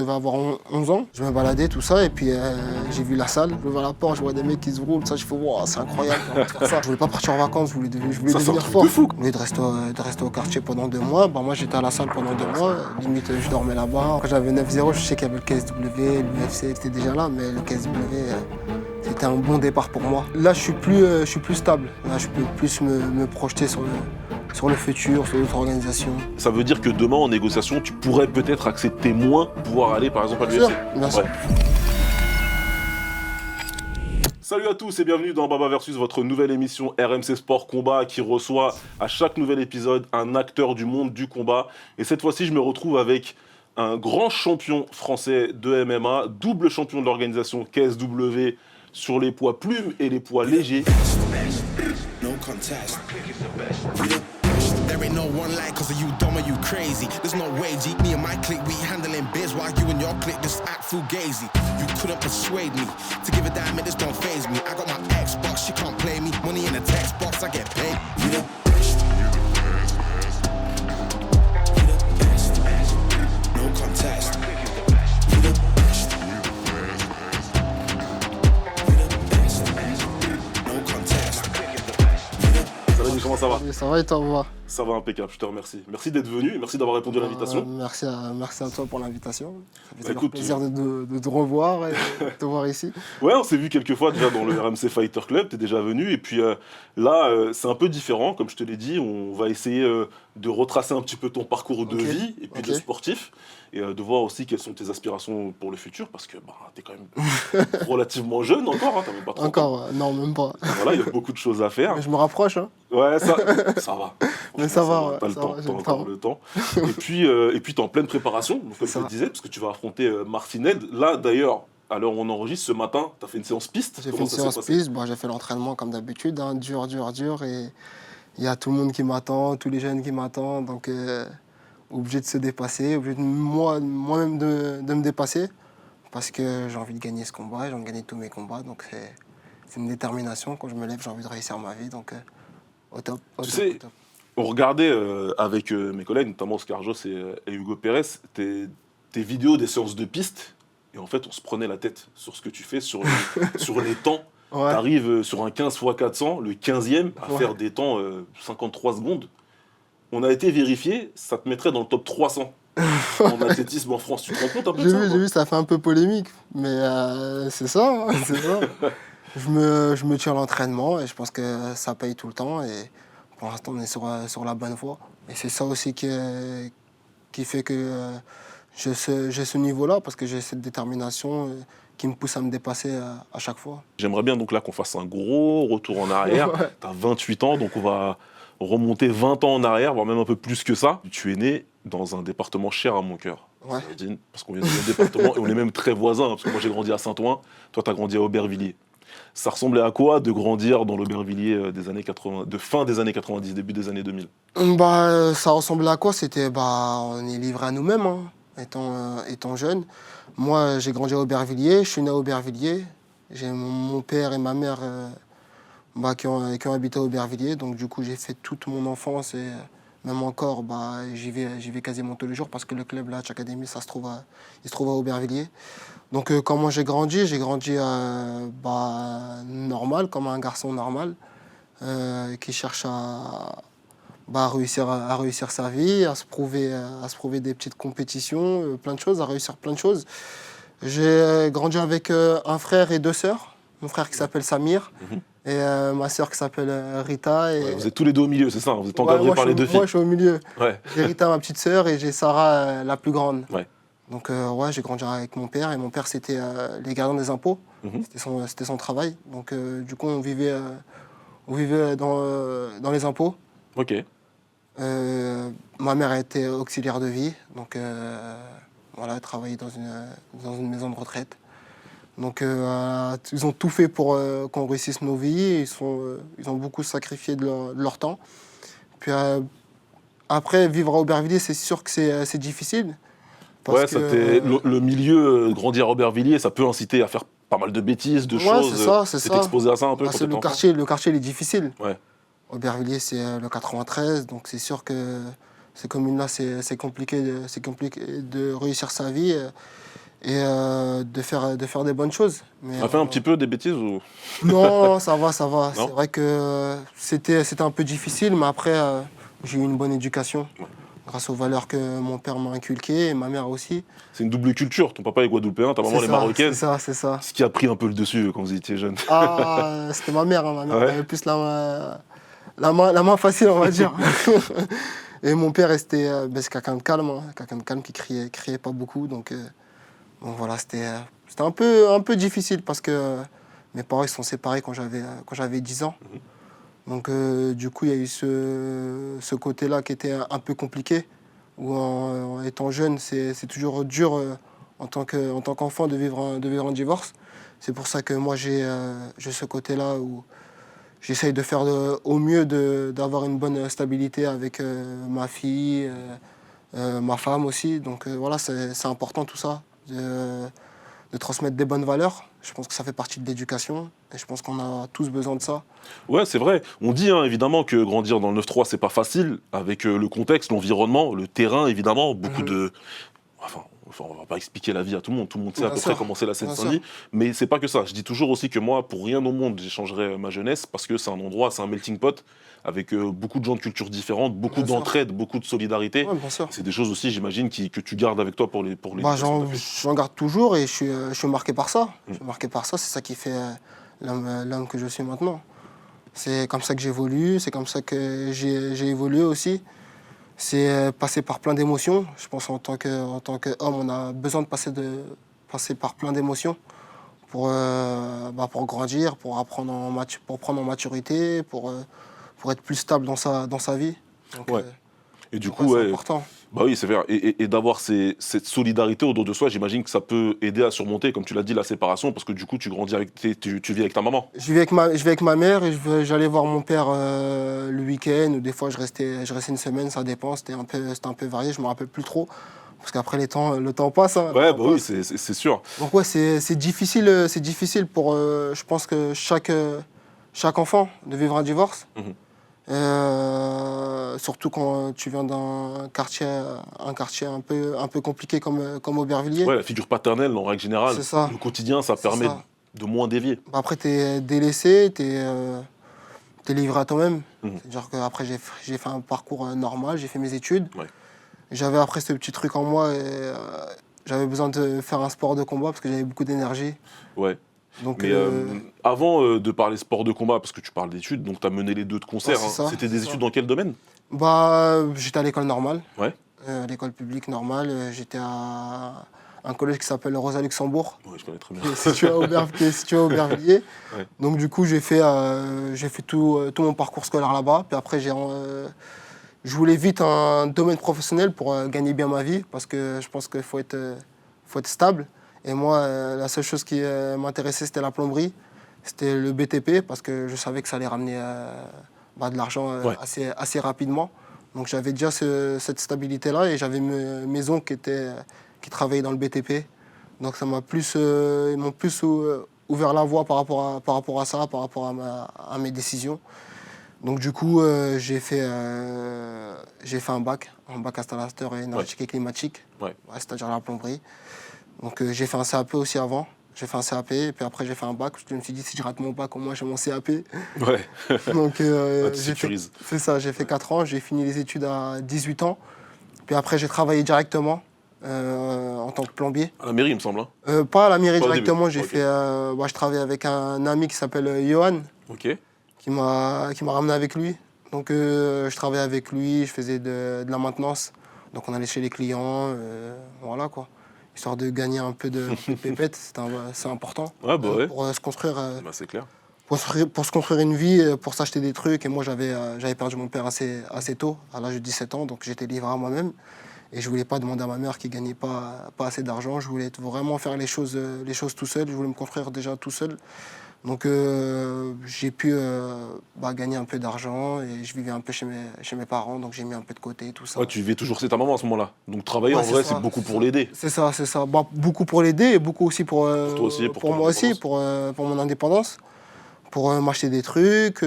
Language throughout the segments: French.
devais avoir 11 ans. Je me baladais, tout ça, et puis j'ai vu la salle. Je vois la porte, je vois des mecs qui se roulent, ça, je fais, wow, c'est incroyable, j'ai envie de faire ça. Je voulais pas partir en vacances, je voulais devenir fort. De fou. Au lieu de rester au quartier pendant 2 mois, bah, moi j'étais à la salle pendant 2 mois. Limite, je dormais là-bas. Quand j'avais 9-0, je sais qu'il y avait le KSW, l'UFC était déjà là, mais le KSW, c'était un bon départ pour moi. Là, je suis plus stable. Là, je peux plus me projeter sur le futur, sur d'autres organisations. Ça veut dire que demain, en négociation, tu pourrais peut-être accepter moins, pouvoir aller par exemple à l'UFC. Bien sûr. Salut à tous et bienvenue dans Baba Versus, votre nouvelle émission RMC Sport Combat qui reçoit à chaque nouvel épisode un acteur du monde du combat. Et cette fois-ci, je me retrouve avec un grand champion français de MMA, double champion de l'organisation KSW sur les poids plumes et les poids légers. There ain't no one like cause of you dumb or you crazy. There's no way, G. Me and my clique, we handling biz while you and your clique just act fugazi. You couldn't persuade me to give a damn, it just don't faze me. I got my Xbox, she can't play me. Money in the text box, I get paid. You the best. You the best. No contest. You the best. You the best. No contest. Salut, comment ça va? Ça va et toi? Ça va impeccable, je te remercie. Merci d'être venu et merci d'avoir répondu à l'invitation. Merci à toi pour l'invitation. Ça fait Écoute, plaisir de te revoir et de te voir ici. Ouais, on s'est vu quelques fois déjà dans le RMC Fighter Club, t'es déjà venu. Et puis là, c'est un peu différent, comme je te l'ai dit. On va essayer de retracer un petit peu ton parcours de vie et puis de sportif. Et de voir aussi quelles sont tes aspirations pour le futur, parce que t'es quand même relativement jeune encore, hein, t'as même pas 30 ans. Encore, non, même pas. Voilà, il y a beaucoup de choses à faire. Mais je me rapproche, hein. Ouais, ça va. Mais ça va, T'as le ça temps, va, j'ai t'as le encore temps. le temps. Et puis t'es en pleine préparation, donc, comme je te disais, parce que tu vas affronter Martinez. Là, d'ailleurs, à l'heure où on enregistre, ce matin, t'as fait une séance piste. J'ai fait une séance piste, j'ai fait l'entraînement comme d'habitude, hein, dur, et il y a tout le monde qui m'attend, tous les jeunes qui m'attendent, donc obligé de se dépasser, obligé de moi-même de me dépasser, parce que j'ai envie de gagner ce combat, j'ai envie de gagner tous mes combats, donc c'est une détermination. Quand je me lève, j'ai envie de réussir ma vie, donc au top. Tu sais, on regardait avec mes collègues, notamment Oscar Jos et Hugo Pérez, tes vidéos des séances de piste, et en fait, on se prenait la tête sur ce que tu fais, sur les temps. Ouais. Tu arrives sur un 15 x 400, le 15e, à faire des temps 53 secondes. On a été vérifié, ça te mettrait dans le top 300 en athlétisme en France. Tu te rends compte un peu de ça? J'ai vu, ça fait un peu polémique, mais c'est ça, hein, c'est ça. Je me tire à l'entraînement et je pense que ça paye tout le temps. Et pour l'instant, on est sur la bonne voie. Et c'est ça aussi qui fait que j'ai ce niveau-là, parce que j'ai cette détermination qui me pousse à me dépasser à chaque fois. J'aimerais bien donc là qu'on fasse un gros retour en arrière. Ouais. Tu as 28 ans, donc on va remonter 20 ans en arrière, voire même un peu plus que ça. Tu es né dans un département cher à mon cœur. Ouais. Parce qu'on vient du même département et on est même très voisins, parce que moi j'ai grandi à Saint-Ouen, toi tu as grandi à Aubervilliers. Ça ressemblait à quoi de grandir dans l'Aubervilliers des années 80, de fin des années 90, début des années 2000? Ça ressemblait à quoi? C'était, on est livré à nous-mêmes, hein, étant jeune. Moi, j'ai grandi à Aubervilliers, je suis né à Aubervilliers. J'ai mon père et ma mère qui ont habité à Aubervilliers. Donc, du coup, j'ai fait toute mon enfance et même encore, j'y vais quasiment tous les jours, parce que le club, là, Academy, il se trouve à Aubervilliers. Donc, comment j'ai grandi normal, comme un garçon normal, qui cherche à réussir sa vie, à se prouver des petites compétitions, plein de choses, à réussir plein de choses. J'ai grandi avec un frère et 2 sœurs. Mon frère qui s'appelle Samir et ma sœur qui s'appelle Rita. Et... Ouais, vous êtes tous les deux au milieu, c'est ça? Vous êtes encadrés par les deux filles? Moi, je suis au milieu. Ouais. J'ai Rita, ma petite sœur, et j'ai Sarah, la plus grande. Ouais. Donc, j'ai grandi avec mon père, et mon père, c'était les gardiens des impôts. C'était son travail. Donc, du coup, on vivait dans les impôts. Ok. Ma mère a été auxiliaire de vie, donc elle travaillait dans une maison de retraite. Donc ils ont tout fait pour qu'on réussisse nos vies. Ils ont beaucoup sacrifié de leur temps. Puis après, vivre à Aubervilliers, c'est sûr que c'est difficile. Ouais, le milieu, grandir à Aubervilliers, ça peut inciter à faire pas mal de bêtises, de choses. C'est ça. T'es exposé à ça un peu? Le quartier, il est difficile. Ouais. Aubervilliers, c'est le 93, donc c'est sûr que ces communes-là, c'est compliqué de réussir sa vie. et de faire des bonnes choses. Mais, Tu as fait un petit peu des bêtises ou... non, ça va, ça va. Non C'est vrai que c'était un peu difficile, mais après, j'ai eu une bonne éducation grâce aux valeurs que mon père m'a inculquées et ma mère aussi. C'est une double culture. Ton papa est guadeloupéen, ta maman elle est marocaine. C'est ça, c'est ça. Ce qui a pris un peu le dessus quand vous étiez jeune. Ah, c'était ma mère. Hein. Ma mère Ouais. avait plus la main facile, on va dire. Et mon père, c'est quelqu'un de calme, hein, quelqu'un de calme qui criait pas beaucoup. Donc voilà, c'était un peu difficile parce que mes parents ils se sont séparés quand j'avais 10 ans. Donc du coup, il y a eu ce côté-là qui était un peu compliqué, où en étant jeune, c'est toujours dur en tant qu'enfant de vivre un divorce. C'est pour ça que moi, j'ai ce côté-là où j'essaye de faire au mieux d'avoir une bonne stabilité avec ma fille, ma femme aussi. Donc voilà, c'est important tout ça, de transmettre des bonnes valeurs. Je pense que ça fait partie de l'éducation et je pense qu'on a tous besoin de ça. Ouais, c'est vrai. On dit évidemment que grandir dans le 9-3, c'est pas facile, avec le contexte, l'environnement, le terrain, évidemment, beaucoup de... Enfin, on va pas expliquer la vie à tout le monde sait à Bien peu sûr. près comment c'est la Bien Seine-Saint-Denis, mais c'est pas que ça. Je dis toujours aussi que moi, pour rien au monde, j'échangerais ma jeunesse, parce que c'est un endroit, c'est un melting pot, avec beaucoup de gens de cultures différentes, beaucoup Bien sûr. d'entraide, beaucoup de solidarité. Ouais, bien sûr. C'est des choses aussi, j'imagine, que tu gardes avec toi pour les Bah, j'en garde toujours et je suis marqué par ça. Je suis marqué par ça, c'est ça qui fait l'homme que je suis maintenant. C'est comme ça que j'évolue, c'est comme ça que j'ai évolué aussi. C'est passer par plein d'émotions. Je pense en tant qu'homme, on a besoin de passer par plein d'émotions pour grandir, pour prendre en maturité, pour être plus stable dans sa vie. Donc, Ouais. Et du donc, coup, c'est ouais, important. bah oui, c'est vrai. Et d'avoir cette solidarité autour de soi, j'imagine que ça peut aider à surmonter, comme tu l'as dit, la séparation, parce que du coup, tu grandis tu vis avec ta maman. Je vais avec ma mère et j'allais voir mon père le week-end ou des fois je restais une semaine, ça dépend, c'était un peu varié, je me rappelle plus trop parce qu'après le temps passe. Hein, Ouais, le temps bah oui, passe. c'est sûr. Donc ouais, c'est difficile pour je pense que chaque enfant de vivre un divorce. Mhm. Surtout quand tu viens d'un quartier un peu compliqué comme Aubervilliers. Ouais, la figure paternelle, en règle générale, C'est ça. le quotidien, ça C'est permet ça. de moins dévier. Après, tu es délaissé, tu es livré à toi-même. Mhm. C'est-à-dire qu'après, j'ai fait un parcours normal, j'ai fait mes études. Ouais. J'avais après ce petit truc en moi et j'avais besoin de faire un sport de combat parce que j'avais beaucoup d'énergie. Ouais. Donc, Mais avant de parler sport de combat, parce que tu parles d'études, donc tu as mené les deux de concert, Ouais, c'est ça, c'était des c'est études ça. dans quel domaine? j'étais à l'école normale, Ouais. à l'école publique normale. J'étais à un collège qui s'appelle Rosa Luxembourg, Ouais, je connais très qui bien. est situé qui est situé à Aubervilliers. Ouais. Donc du coup, j'ai fait tout mon parcours scolaire là-bas. Puis après, je voulais vite un domaine professionnel pour gagner bien ma vie parce que je pense qu'il faut être stable. Et moi, la seule chose qui m'intéressait, c'était la plomberie. C'était le BTP parce que je savais que ça allait ramener de l'argent Ouais. assez rapidement. Donc j'avais déjà cette stabilité-là et j'avais mes oncles qui travaillaient dans le BTP. Donc ça ils m'ont plus ouvert la voie par rapport à ça, par rapport à mes décisions. Donc du coup, j'ai fait un bac installateur énergétique et climatique, Ouais. c'est-à-dire la plomberie. Donc j'ai fait un CAP aussi avant. J'ai fait un CAP et puis après j'ai fait un bac. Je me suis dit si je rate mon bac, au moins j'ai mon CAP. Ouais. Donc Tu sécurises. c'est ça, j'ai fait 4 ans. J'ai fini les études à 18 ans. Puis après j'ai travaillé directement en tant que plombier. À la mairie, il me semble. Pas à la mairie Pas au directement. début. Ok. Je travaillais avec un ami qui s'appelle Johan, Ok. qui m'a ramené avec lui. Donc je travaillais avec lui, je faisais de la maintenance. Donc on allait chez les clients, voilà quoi. Histoire de gagner un peu de pépettes, c'est important. Ouais, bah ouais. Pour se construire, Bah, c'est clair. pour se construire une vie, pour s'acheter des trucs. Et moi j'avais perdu mon père assez tôt, à l'âge de 17 ans, donc j'étais livré à moi-même. Et je voulais pas demander à ma mère qui gagnait pas assez d'argent. Je voulais vraiment faire les choses tout seul. Je voulais me construire déjà tout seul. Donc j'ai pu gagner un peu d'argent et je vivais un peu chez mes parents, donc j'ai mis un peu de côté, tout ça. Ouais, tu vivais toujours chez ta maman à ce moment-là. Donc travailler, Ouais, en c'est vrai, ça, c'est beaucoup c'est pour ça. l'aider. C'est ça. Beaucoup pour l'aider et beaucoup aussi pour toi aussi, pour ton moi aussi, indépendance. pour mon indépendance, pour m'acheter des trucs,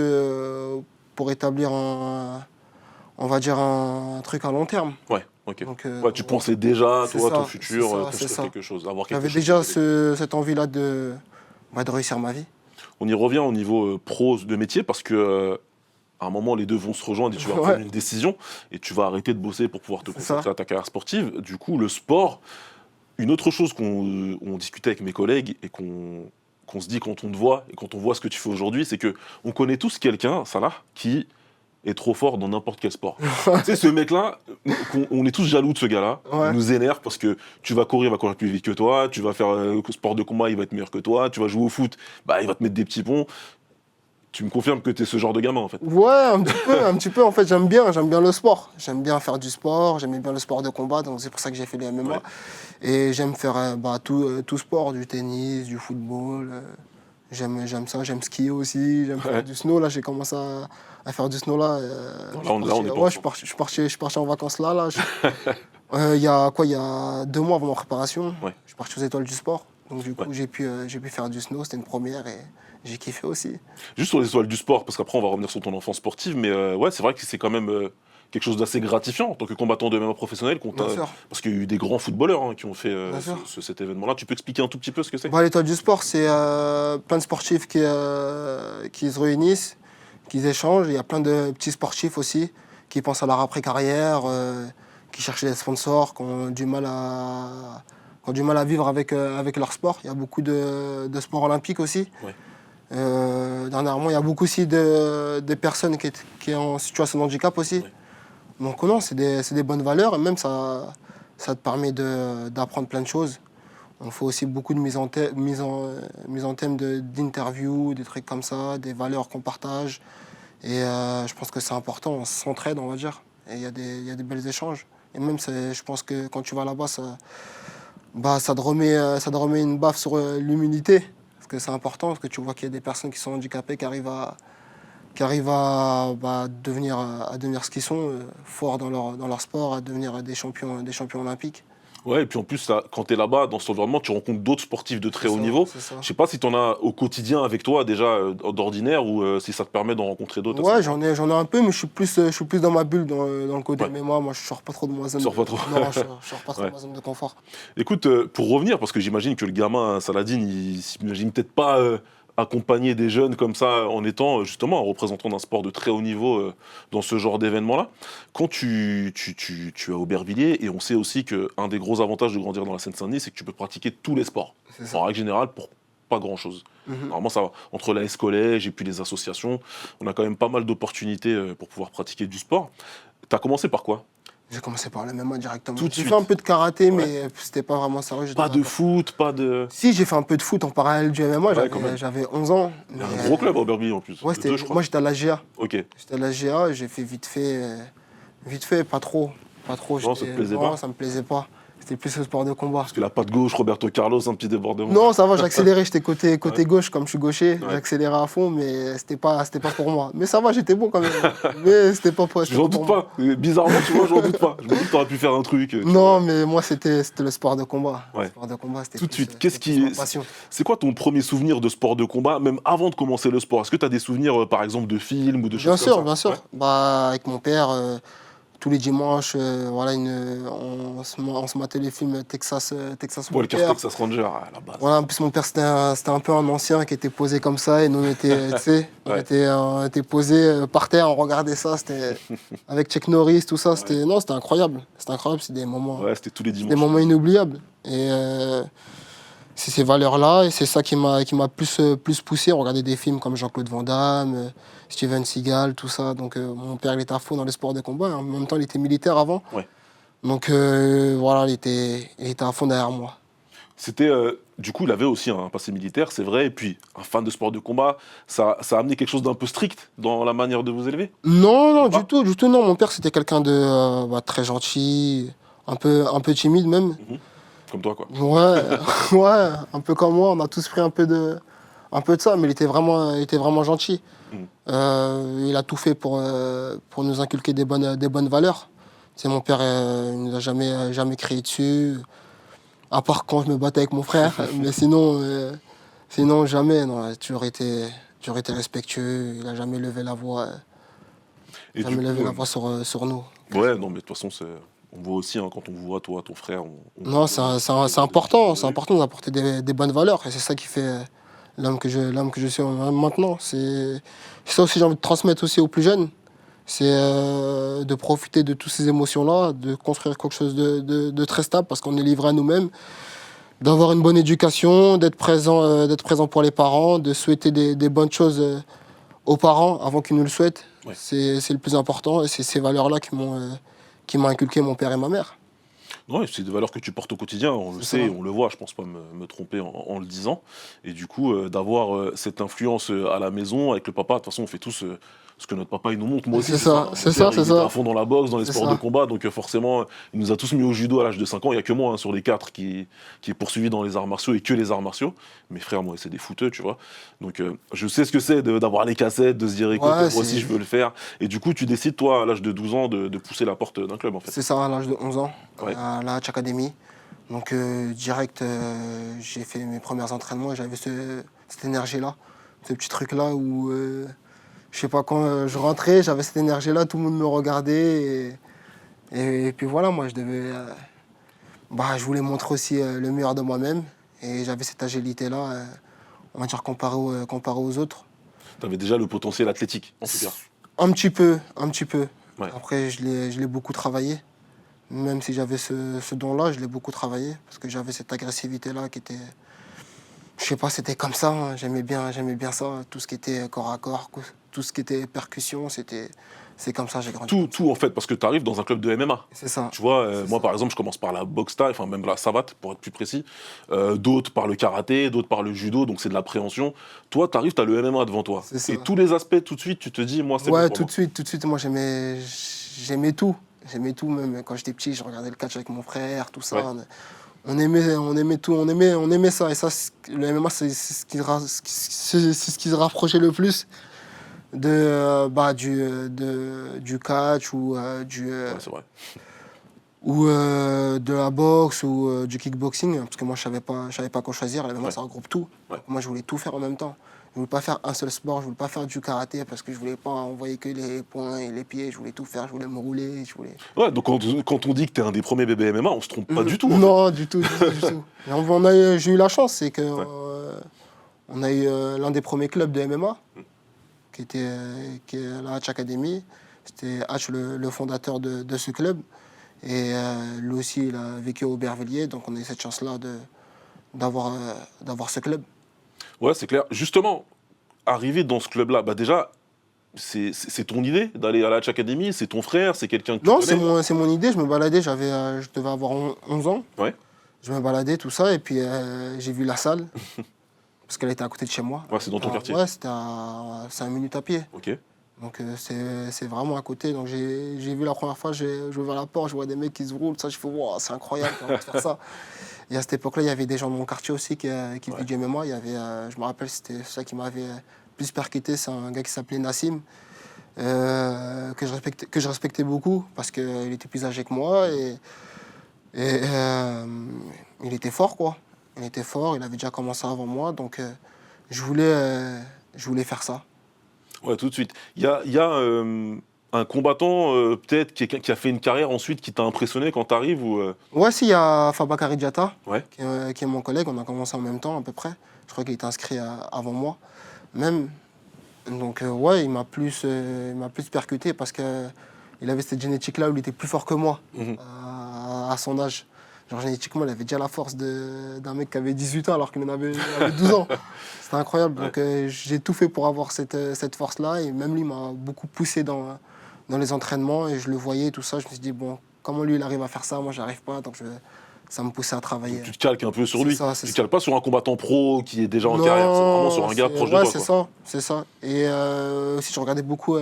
pour établir on va dire un truc à long terme. Ouais. Ok. Donc, Ouais, tu pensais déjà, c'est toi, ça, ton futur, c'est ça, construire c'est ça. quelque chose, avoir quelque J'avais chose. déjà cette envie-là de réussir ma vie. On y revient au niveau pro de métier parce que à un moment, les deux vont se rejoindre et tu vas Ouais. prendre une décision et tu vas arrêter de bosser pour pouvoir te C'est consacrer ça. à ta carrière sportive. Du coup, le sport, une autre chose qu'on on discutait avec mes collègues et qu'on se dit quand on te voit et quand on voit ce que tu fais aujourd'hui, c'est que on connaît tous quelqu'un, Salah, qui est trop fort dans n'importe quel sport. Tu sais, ce mec-là, on est tous jaloux de ce gars-là. Ouais. Il nous énerve parce que tu vas courir, il va courir plus vite que toi. Tu vas faire sport de combat, il va être meilleur que toi. Tu vas jouer au foot, bah, il va te mettre des petits ponts. Tu me confirmes que tu es ce genre de gamin, en fait. Ouais, un petit peu. En fait, j'aime bien le sport. J'aime bien faire du sport. J'aime bien le sport de combat. Donc, c'est pour ça que j'ai fait les MMA. Ouais. Et j'aime faire tout sport, du tennis, du football. J'aime ça. J'aime skier aussi. J'aime Ouais. faire du snow. Là, j'ai commencé à faire du snow. Là, on est pas ouais, je suis parti en vacances là. Il y a 2 mois avant ma préparation. Ouais. Je suis parti aux Étoiles du Sport. Donc, du coup, Ouais. j'ai pu faire du snow. C'était une première et j'ai kiffé aussi. Juste sur les étoiles du sport, parce qu'après on va revenir sur ton enfance sportive, mais ouais, c'est vrai que c'est quand même quelque chose d'assez gratifiant en tant que combattant de MMA professionnel. Bien sûr. Parce qu'il y a eu des grands footballeurs qui ont fait Bien sûr. cet événement-là. Tu peux expliquer un tout petit peu ce que c'est? Bah, l'Étoile du Sport, c'est plein de sportifs qui se réunissent, qui échangent. Il y a plein de petits sportifs aussi qui pensent à leur après-carrière, qui cherchent des sponsors, qui ont du mal à vivre avec leur sport. Il y a beaucoup de sports olympiques aussi. Ouais. Dernièrement, il y a beaucoup aussi de personnes qui sont en situation de handicap aussi. Ouais. Donc non, c'est des bonnes valeurs et même ça te permet d'apprendre plein de choses. On fait aussi beaucoup de mise en thème d'interviews, des trucs comme ça, des valeurs qu'on partage. Et je pense que c'est important, on s'entraide, on va dire. Et il y a des belles échanges. Et même, je pense que quand tu vas là-bas, ça te remet une baffe sur l'humilité. Parce que c'est important, parce que tu vois qu'il y a des personnes qui sont handicapées, qui arrivent à devenir ce qu'ils sont, forts dans leur sport, à devenir des champions olympiques. Ouais, et puis en plus, là, quand tu es là-bas, dans cet environnement, tu rencontres d'autres sportifs de très haut niveau. C'est ça. Je sais pas si tu en as au quotidien avec toi déjà d'ordinaire ou si ça te permet d'en rencontrer d'autres. Ouais, j'en ai un peu, mais je suis plus dans ma bulle, dans le côté Ouais. MMA. Moi, je sors pas trop de ma zone. Tu sors pas trop. Non, je sors pas trop Ouais. de ma zone de confort. Écoute, pour revenir, parce que j'imagine que le gamin Saladine, il s'imagine peut-être pas accompagner des jeunes comme ça en étant justement un représentant d'un sport de très haut niveau dans ce genre d'événement-là. Quand tu es à Aubervilliers, et on sait aussi qu'un des gros avantages de grandir dans la Seine-Saint-Denis, c'est que tu peux pratiquer tous les sports. C'est ça. En règle générale, pour pas grand-chose. Mhm. Normalement, ça va. Entre l'AS Collège et puis les associations, on a quand même pas mal d'opportunités pour pouvoir pratiquer du sport. Tu as commencé par quoi? J'ai commencé par le MMA directement. Tout de J'ai suite. fait un peu de karaté, Ouais. mais c'était pas vraiment sérieux. Pas de foot, pas de... Si, j'ai fait un peu de foot en parallèle du MMA. Ouais, quand même. J'avais 11 ans. Il y a un gros club à Aubervilliers en plus. Ouais, Deux, je crois. moi, j'étais à la GA. Ok. J'étais à la GA, j'ai fait vite fait, pas trop. Non, ça te J'étais- plaisait non, pas ça me plaisait pas. C'était plus le sport de combat. Parce que la patte gauche, Roberto Carlos, un petit débordement. Non, ça va, j'accélérais, j'étais côté gauche, comme je suis gaucher, Ouais. j'accélérais à fond, mais c'était pas pour moi. Mais ça va, j'étais bon quand même. Mais c'était pas pour J'en doute moi. pas. Bizarrement, tu vois, j'en doute pas. Je me dis que t'aurais pu faire un truc. tu Non, vois. mais moi, c'était le sport de combat. Ouais. Le sport de combat, c'était Tout de plus, suite, c'était qu'est-ce plus qui- ma passion. C'est quoi ton premier souvenir de sport de combat, même avant de commencer le sport? Est-ce que tu as des souvenirs, par exemple, de films ou de Bien choses sûr, comme ça? bien sûr. Ouais. Bah, avec mon père, tous les dimanches, voilà, on se matait les films Texas Walker Walker. Texas Ranger, à la base. Voilà, en plus mon père c'était un peu un ancien qui était posé comme ça et nous on était, tu sais, Ouais. on était posés par terre, on regardait ça, c'était avec Chuck Norris, tout ça, c'était incroyable. C'était incroyable, c'est des moments C'était tous les des dimanches. moments inoubliables. Et c'est ces valeurs-là et c'est ça qui m'a plus poussé à regarder des films comme Jean-Claude Van Damme, Steven Seagal, tout ça. Donc mon père il était à fond dans les sports de combat, en même temps il était militaire avant. Ouais. Donc voilà, il était à fond derrière moi. C'était, du coup, il avait aussi un passé militaire, c'est vrai, et puis un fan de sport de combat, ça a amené quelque chose d'un peu strict dans la manière de vous élever? Non, Pas du tout, non. Mon père, c'était quelqu'un de très gentil, un peu timide même. Comme toi, quoi. Ouais, ouais, un peu comme moi. On a tous pris un peu de ça, mais il était vraiment gentil. Il a tout fait pour nous inculquer des bonnes valeurs. C'est mon père, il nous a jamais crié dessus, à part quand je me battais avec mon frère. Mais sinon jamais. Non, il a toujours été respectueux. Il a jamais levé la voix. Et Jamais du levé coup, la voix sur nous. ouais, non, mais de toute façon, On voit aussi, hein, quand on vous voit, toi, ton frère. Non, c'est important. C'est important d'apporter des bonnes valeurs. Et c'est ça qui fait l'homme que je suis maintenant. C'est ça aussi que j'ai envie de transmettre aussi aux plus jeunes. C'est de profiter de toutes ces émotions-là, de construire quelque chose de très stable parce qu'on est livré à nous-mêmes, d'avoir une bonne éducation, d'être présent pour les parents, de souhaiter des bonnes choses aux parents avant qu'ils nous le souhaitent. Ouais. C'est le plus important et c'est ces valeurs-là qui m'ont inculqué mon père et ma mère. Ouais, c'est des valeurs que tu portes au quotidien, on le C'est sait, ça. on le voit, je pense pas me tromper en le disant. Et du coup, d'avoir cette influence à la maison avec le papa, de toute façon, on fait tous ce que notre papa il nous montre. Moi aussi, C'est ça, Mon c'est père, ça, il c'est était ça. à fond dans la boxe, dans les C'est sports ça. de combat, donc forcément, il nous a tous mis au judo à l'âge de 5 ans. Il n'y a que moi, hein, sur les 4 qui est poursuivi dans les arts martiaux et que les arts martiaux. Mes frères, moi, c'est des footeux, tu vois. Donc, je sais ce que c'est d'avoir les cassettes, de se dire, écoute, Ouais, moi aussi, je veux le faire. Et du coup, tu décides, toi, à l'âge de 12 ans, de pousser la porte d'un club, en fait. C'est ça, à l'âge de 11 ans, Ouais. à la Hatch Academy. Donc direct, j'ai fait mes premiers entraînements et j'avais cette énergie-là, ce petit truc-là où, je sais pas, quand je rentrais, j'avais cette énergie-là, tout le monde me regardait. Et puis voilà, moi, je voulais montrer aussi le meilleur de moi-même. Et j'avais cette agilité-là, on va dire, comparé aux autres. Tu avais déjà le potentiel athlétique, en tout cas. Un petit peu, un petit peu. Ouais. Après, je l'ai beaucoup travaillé. Même si j'avais ce don-là, je l'ai beaucoup travaillé. Parce que j'avais cette agressivité-là qui était... Je sais pas, c'était comme ça. Hein. J'aimais bien ça. Tout ce qui était corps à corps, tout ce qui était percussion, c'est comme ça, j'ai grandi. Tout en fait, parce que tu arrives dans un club de MMA. C'est ça. Tu vois, C'est moi ça. par exemple, je commence par la boxe thaï, enfin même la savate pour être plus précis. D'autres par le karaté, d'autres par le judo, donc c'est de l'appréhension. Toi, tu arrives, tu as le MMA devant toi. C'est ça. Et tous les aspects, tout de suite, tu te dis, moi c'est Ouais, bon pour moi. tout de suite, moi j'aimais tout. J'aimais tout, même quand j'étais petit, je regardais le catch avec mon frère, tout ça. Ouais. On aimait tout, on aimait ça. Et ça, le MMA, c'est ce qui se rapprochait le plus du catch Ouais, c'est vrai. ou de la boxe ou du kickboxing. Parce que moi, je savais pas quoi choisir. Le MMA, Ouais. ça regroupe tout. Ouais. Moi, je voulais tout faire en même temps. Je voulais pas faire un seul sport, je voulais pas faire du karaté parce que je voulais pas envoyer que les poings et les pieds. Je voulais tout faire, je voulais me rouler, je voulais... Ouais, donc quand on dit que tu es un des premiers bébés MMA, on se trompe pas du tout. En Non, du tout, du tout, du tout. Et j'ai eu la chance, c'est que on a eu l'un des premiers clubs de MMA, qui est la Hatch Academy. C'était Hatch le fondateur de ce club. Et lui aussi, il a vécu à Aubervilliers, donc on a eu cette chance-là d'avoir ce club. Ouais, c'est clair. Justement, arriver dans ce club-là, bah déjà, c'est ton idée d'aller à la Hatch Academy, c'est ton frère, c'est quelqu'un que tu Non, connais. c'est mon idée. Je me baladais, je devais avoir 11 ans. Ouais. Je me baladais, tout ça, et puis j'ai vu la salle, parce qu'elle était à côté de chez moi. Ouais, c'est dans ton quartier. Ouais, c'était à 5 minutes à pied. Ok. Donc c'est vraiment à côté. Donc j'ai vu la première fois, j'ai ouvert la porte, je vois des mecs qui se roulent, ça, je fais, wow, c'est incroyable, j'ai envie de faire ça. Et à cette époque-là, il y avait des gens de mon quartier aussi qui faisaient du MMA. Il y avait, je me rappelle, c'était ça qui m'avait plus percuté, c'est un gars qui s'appelait Nassim. Que je respectais beaucoup parce qu'il était plus âgé que moi et il était fort, quoi. Il était fort, il avait déjà commencé avant moi, donc je voulais faire ça. Ouais, tout de suite. Il y a un combattant, peut-être, qui a fait une carrière ensuite, qui t'a impressionné quand t'arrives ou Ouais, si, il y a Fabakary Diatta, Ouais. qui est mon collègue, on a commencé en même temps à peu près. Je crois qu'il était inscrit avant moi, même. Donc ouais, il m'a plus percuté parce qu'il avait cette génétique-là où il était plus fort que moi Mhm. à son âge. Genre génétiquement, il avait déjà la force d'un mec qui avait 18 ans alors qu'il en avait 12 ans. C'était incroyable. Ouais. Donc j'ai tout fait pour avoir cette force-là. Et même lui m'a beaucoup poussé dans les entraînements. Et je le voyais, tout ça. Je me suis dit, bon, comment lui, il arrive à faire ça? Moi, j'arrive pas. Donc ça me poussait à travailler. Tu te calques un peu sur C'est lui. ça, Tu c'est te ça. cales pas sur un combattant pro qui est déjà en carrière. C'est vraiment sur un gars proche de toi. c'est Quoi. ça, c'est ça. Et aussi, je regardais beaucoup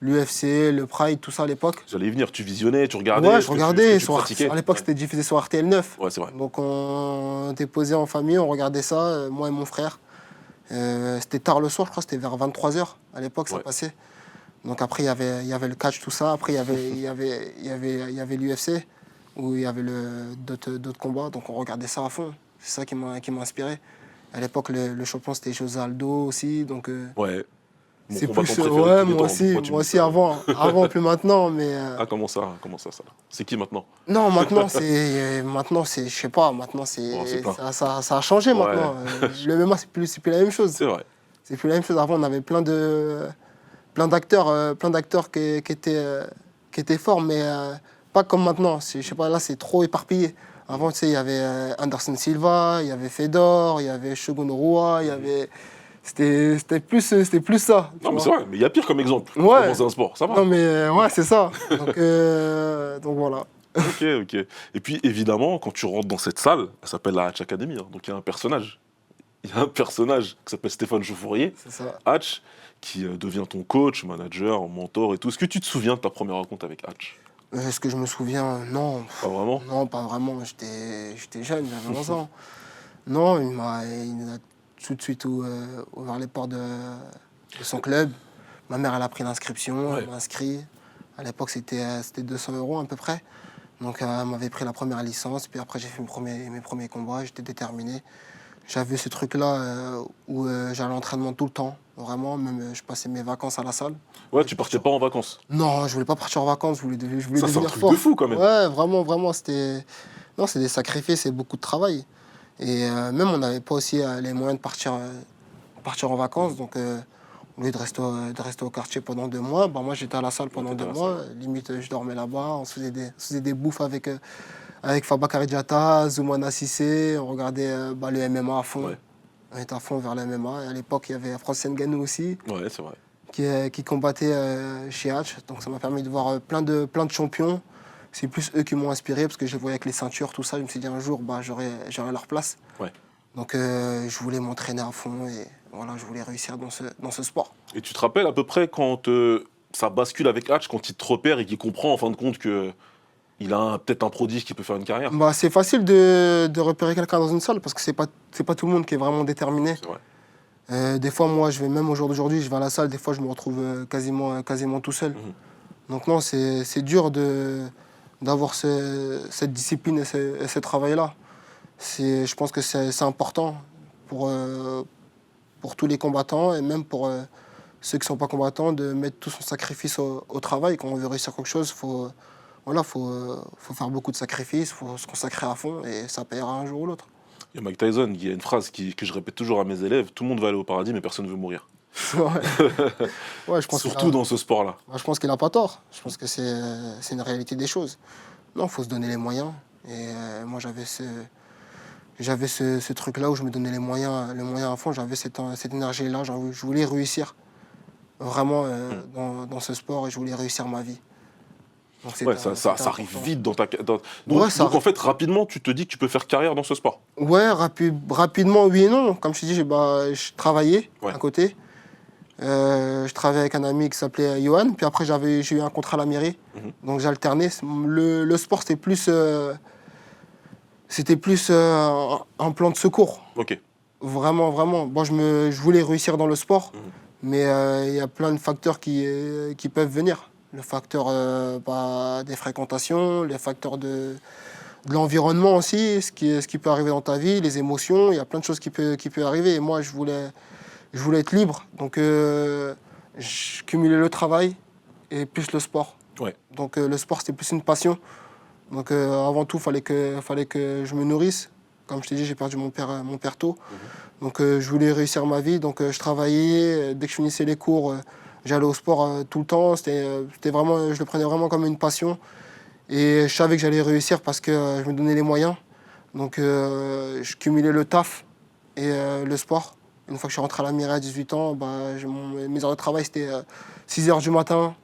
l'UFC, le Pride, tout ça à l'époque. J'allais y venir, tu visionnais, tu regardais. Ouais, ce je que regardais. tu pratiquais. À l'époque, Ouais. c'était diffusé sur RTL 9. Ouais, c'est vrai. Donc, on était posé en famille, on regardait ça, moi et mon frère. C'était tard le soir, je crois, c'était vers 23 h. À l'époque, ça Ouais. passait. Donc, après, il y avait le catch, tout ça. Après, il y avait l'UFC, où il y avait d'autres combats. Donc, on regardait ça à fond. C'est ça qui m'a inspiré. À l'époque, le champion, c'était José Aldo aussi. Donc, Ouais. Mon C'est combattant plus, préféré de ouais, tous les temps, donc moi, tu me moi dis aussi ça. avant plus maintenant, mais Ah, comment ça, ça c'est qui maintenant? non, maintenant c'est, je sais pas, maintenant Oh, c'est plein. ça a changé Ouais, maintenant. Le MMA c'est plus la même chose. c'est vrai. C'est plus la même chose. Avant on avait plein d'acteurs qui étaient forts, mais pas comme maintenant. Je sais pas, là c'est trop éparpillé. Avant, tu sais, il y avait Anderson Silva, il y avait Fedor, il y avait Shogun Rua, il y avait. C'était plus ça. Tu Non, mais vois. c'est vrai, mais il y a pire comme exemple. Ouais. Comment c'est un sport, ça va. Non, mais ouais, c'est ça. Donc voilà. Ok, ok. Et puis évidemment, quand tu rentres dans cette salle, elle s'appelle la Hatch Academy, hein, donc il y a un personnage. Il y a un personnage qui s'appelle Stéphane Chauffourier, C'est ça. Hatch, qui devient ton coach, manager, mentor et tout. Est-ce que tu te souviens de ta première rencontre avec Hatch? Est-ce que je me souviens? Non. Pas vraiment? Non, pas vraiment. J'étais jeune, j'avais 11 ans. Non, il a tout de suite ouvert les portes de son club. Ma mère, elle a pris l'inscription, Ouais. elle m'a inscrit. À l'époque, c'était 200 € à peu près. Donc, elle m'avait pris la première licence. Puis après, j'ai fait mes premiers combats. J'étais déterminé. J'avais ce truc-là où j'allais à l'entraînement tout le temps. Vraiment, même je passais mes vacances à la salle. Ouais, tu partais pas en vacances. Non, je voulais pas partir en vacances. Je voulais Ça, c'est un devenir truc fort. de fou quand même. Ouais, vraiment, vraiment. Non, c'est des sacrifices et beaucoup de travail. Et même, on n'avait pas aussi les moyens de partir en vacances. Donc, au lieu de rester au quartier pendant 2 mois, bah, moi, j'étais à la salle pendant t'étais 2 à la mois. Limite, je dormais là-bas. On se faisait des bouffes avec Faba Karidjata, Zoumana Sissé. On regardait le MMA à fond. Ouais. On était à fond vers le MMA. Et à l'époque, il y avait Francine Nganou aussi, Ouais, c'est vrai. qui combattait chez Hatch. Donc, ça m'a permis de voir plein de champions. C'est plus eux qui m'ont inspiré parce que je les voyais avec les ceintures, tout ça. Je me suis dit un jour, j'aurai leur place. Ouais. Donc, je voulais m'entraîner à fond et voilà, je voulais réussir dans ce sport. Et tu te rappelles à peu près quand ça bascule avec Hatch, quand il te repère et qu'il comprend en fin de compte que il a peut-être un prodige qui peut faire une carrière? Bah, c'est facile de repérer quelqu'un dans une salle parce que c'est pas tout le monde qui est vraiment déterminé. C'est vrai. Des fois, moi, même au jour d'aujourd'hui, je vais à la salle, des fois, je me retrouve quasiment tout seul. Mhm. Donc non, c'est dur d'avoir cette discipline et ce travail-là. Je pense que c'est important pour tous les combattants et même pour ceux qui ne sont pas combattants de mettre tout son sacrifice au travail. Quand on veut réussir quelque chose, faut faire beaucoup de sacrifices, il faut se consacrer à fond et ça paiera un jour ou l'autre. Il y a Mike Tyson, il y a une phrase que je répète toujours à mes élèves: tout le monde va aller au paradis, mais personne ne veut mourir. Ouais. Ouais, je pense Surtout dans ce sport-là. je pense qu'il n'a pas tort. Je pense que c'est une réalité des choses. Non, il faut se donner les moyens. Et moi, j'avais ce truc-là où je me donnais les moyens à fond. J'avais cette énergie-là. Je voulais réussir vraiment dans ce sport et je voulais réussir ma vie. Donc, Ouais, ça arrive important. vite dans ta... Donc, Ouais, ça donc en fait, rapidement, tu te dis que tu peux faire carrière dans ce sport. Ouais, rapidement, oui et non. Comme je te dis, je travaillais Ouais. à côté. Je travaillais avec un ami qui s'appelait Johan. Puis après, j'ai eu un contrat à la mairie. Mhm. Donc j'alternais. Le sport, c'était plus un plan de secours. Ok. Vraiment, vraiment. Bon, je voulais réussir dans le sport. Mhm. Mais il y a plein de facteurs qui peuvent venir. Le facteur des fréquentations, les facteurs de l'environnement aussi, ce qui peut arriver dans ta vie, les émotions. Il y a plein de choses qui peuvent arriver. Et moi, je voulais être libre. Donc, je cumulais le travail et plus le sport. Ouais. Donc, le sport, c'était plus une passion. Donc, avant tout, fallait que je me nourrisse. Comme je t'ai dit, j'ai perdu mon père tôt. Donc, je voulais réussir ma vie. Donc, je travaillais. Dès que je finissais les cours, j'allais au sport tout le temps. C'était vraiment, je le prenais vraiment comme une passion. Et je savais que j'allais réussir parce que je me donnais les moyens. Donc, je cumulais le taf et le sport. Une fois que je suis rentré à la mairie à 18 ans, mes heures de travail, c'était 6 h du matin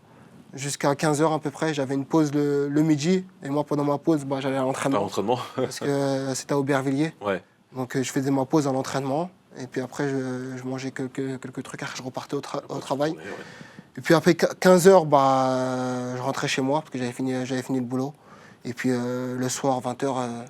jusqu'à 15 h à peu près. J'avais une pause le midi. Et moi, pendant ma pause, j'allais à T'as un l'entraînement. entraînement? Parce que c'était à Aubervilliers. Ouais. Donc, je faisais ma pause à l'entraînement. Et puis après, je mangeais quelques trucs. Après, je repartais au travail. Ouais, ouais. Et puis après 15 h, je rentrais chez moi parce que j'avais fini le boulot. Et puis le soir, 20 h,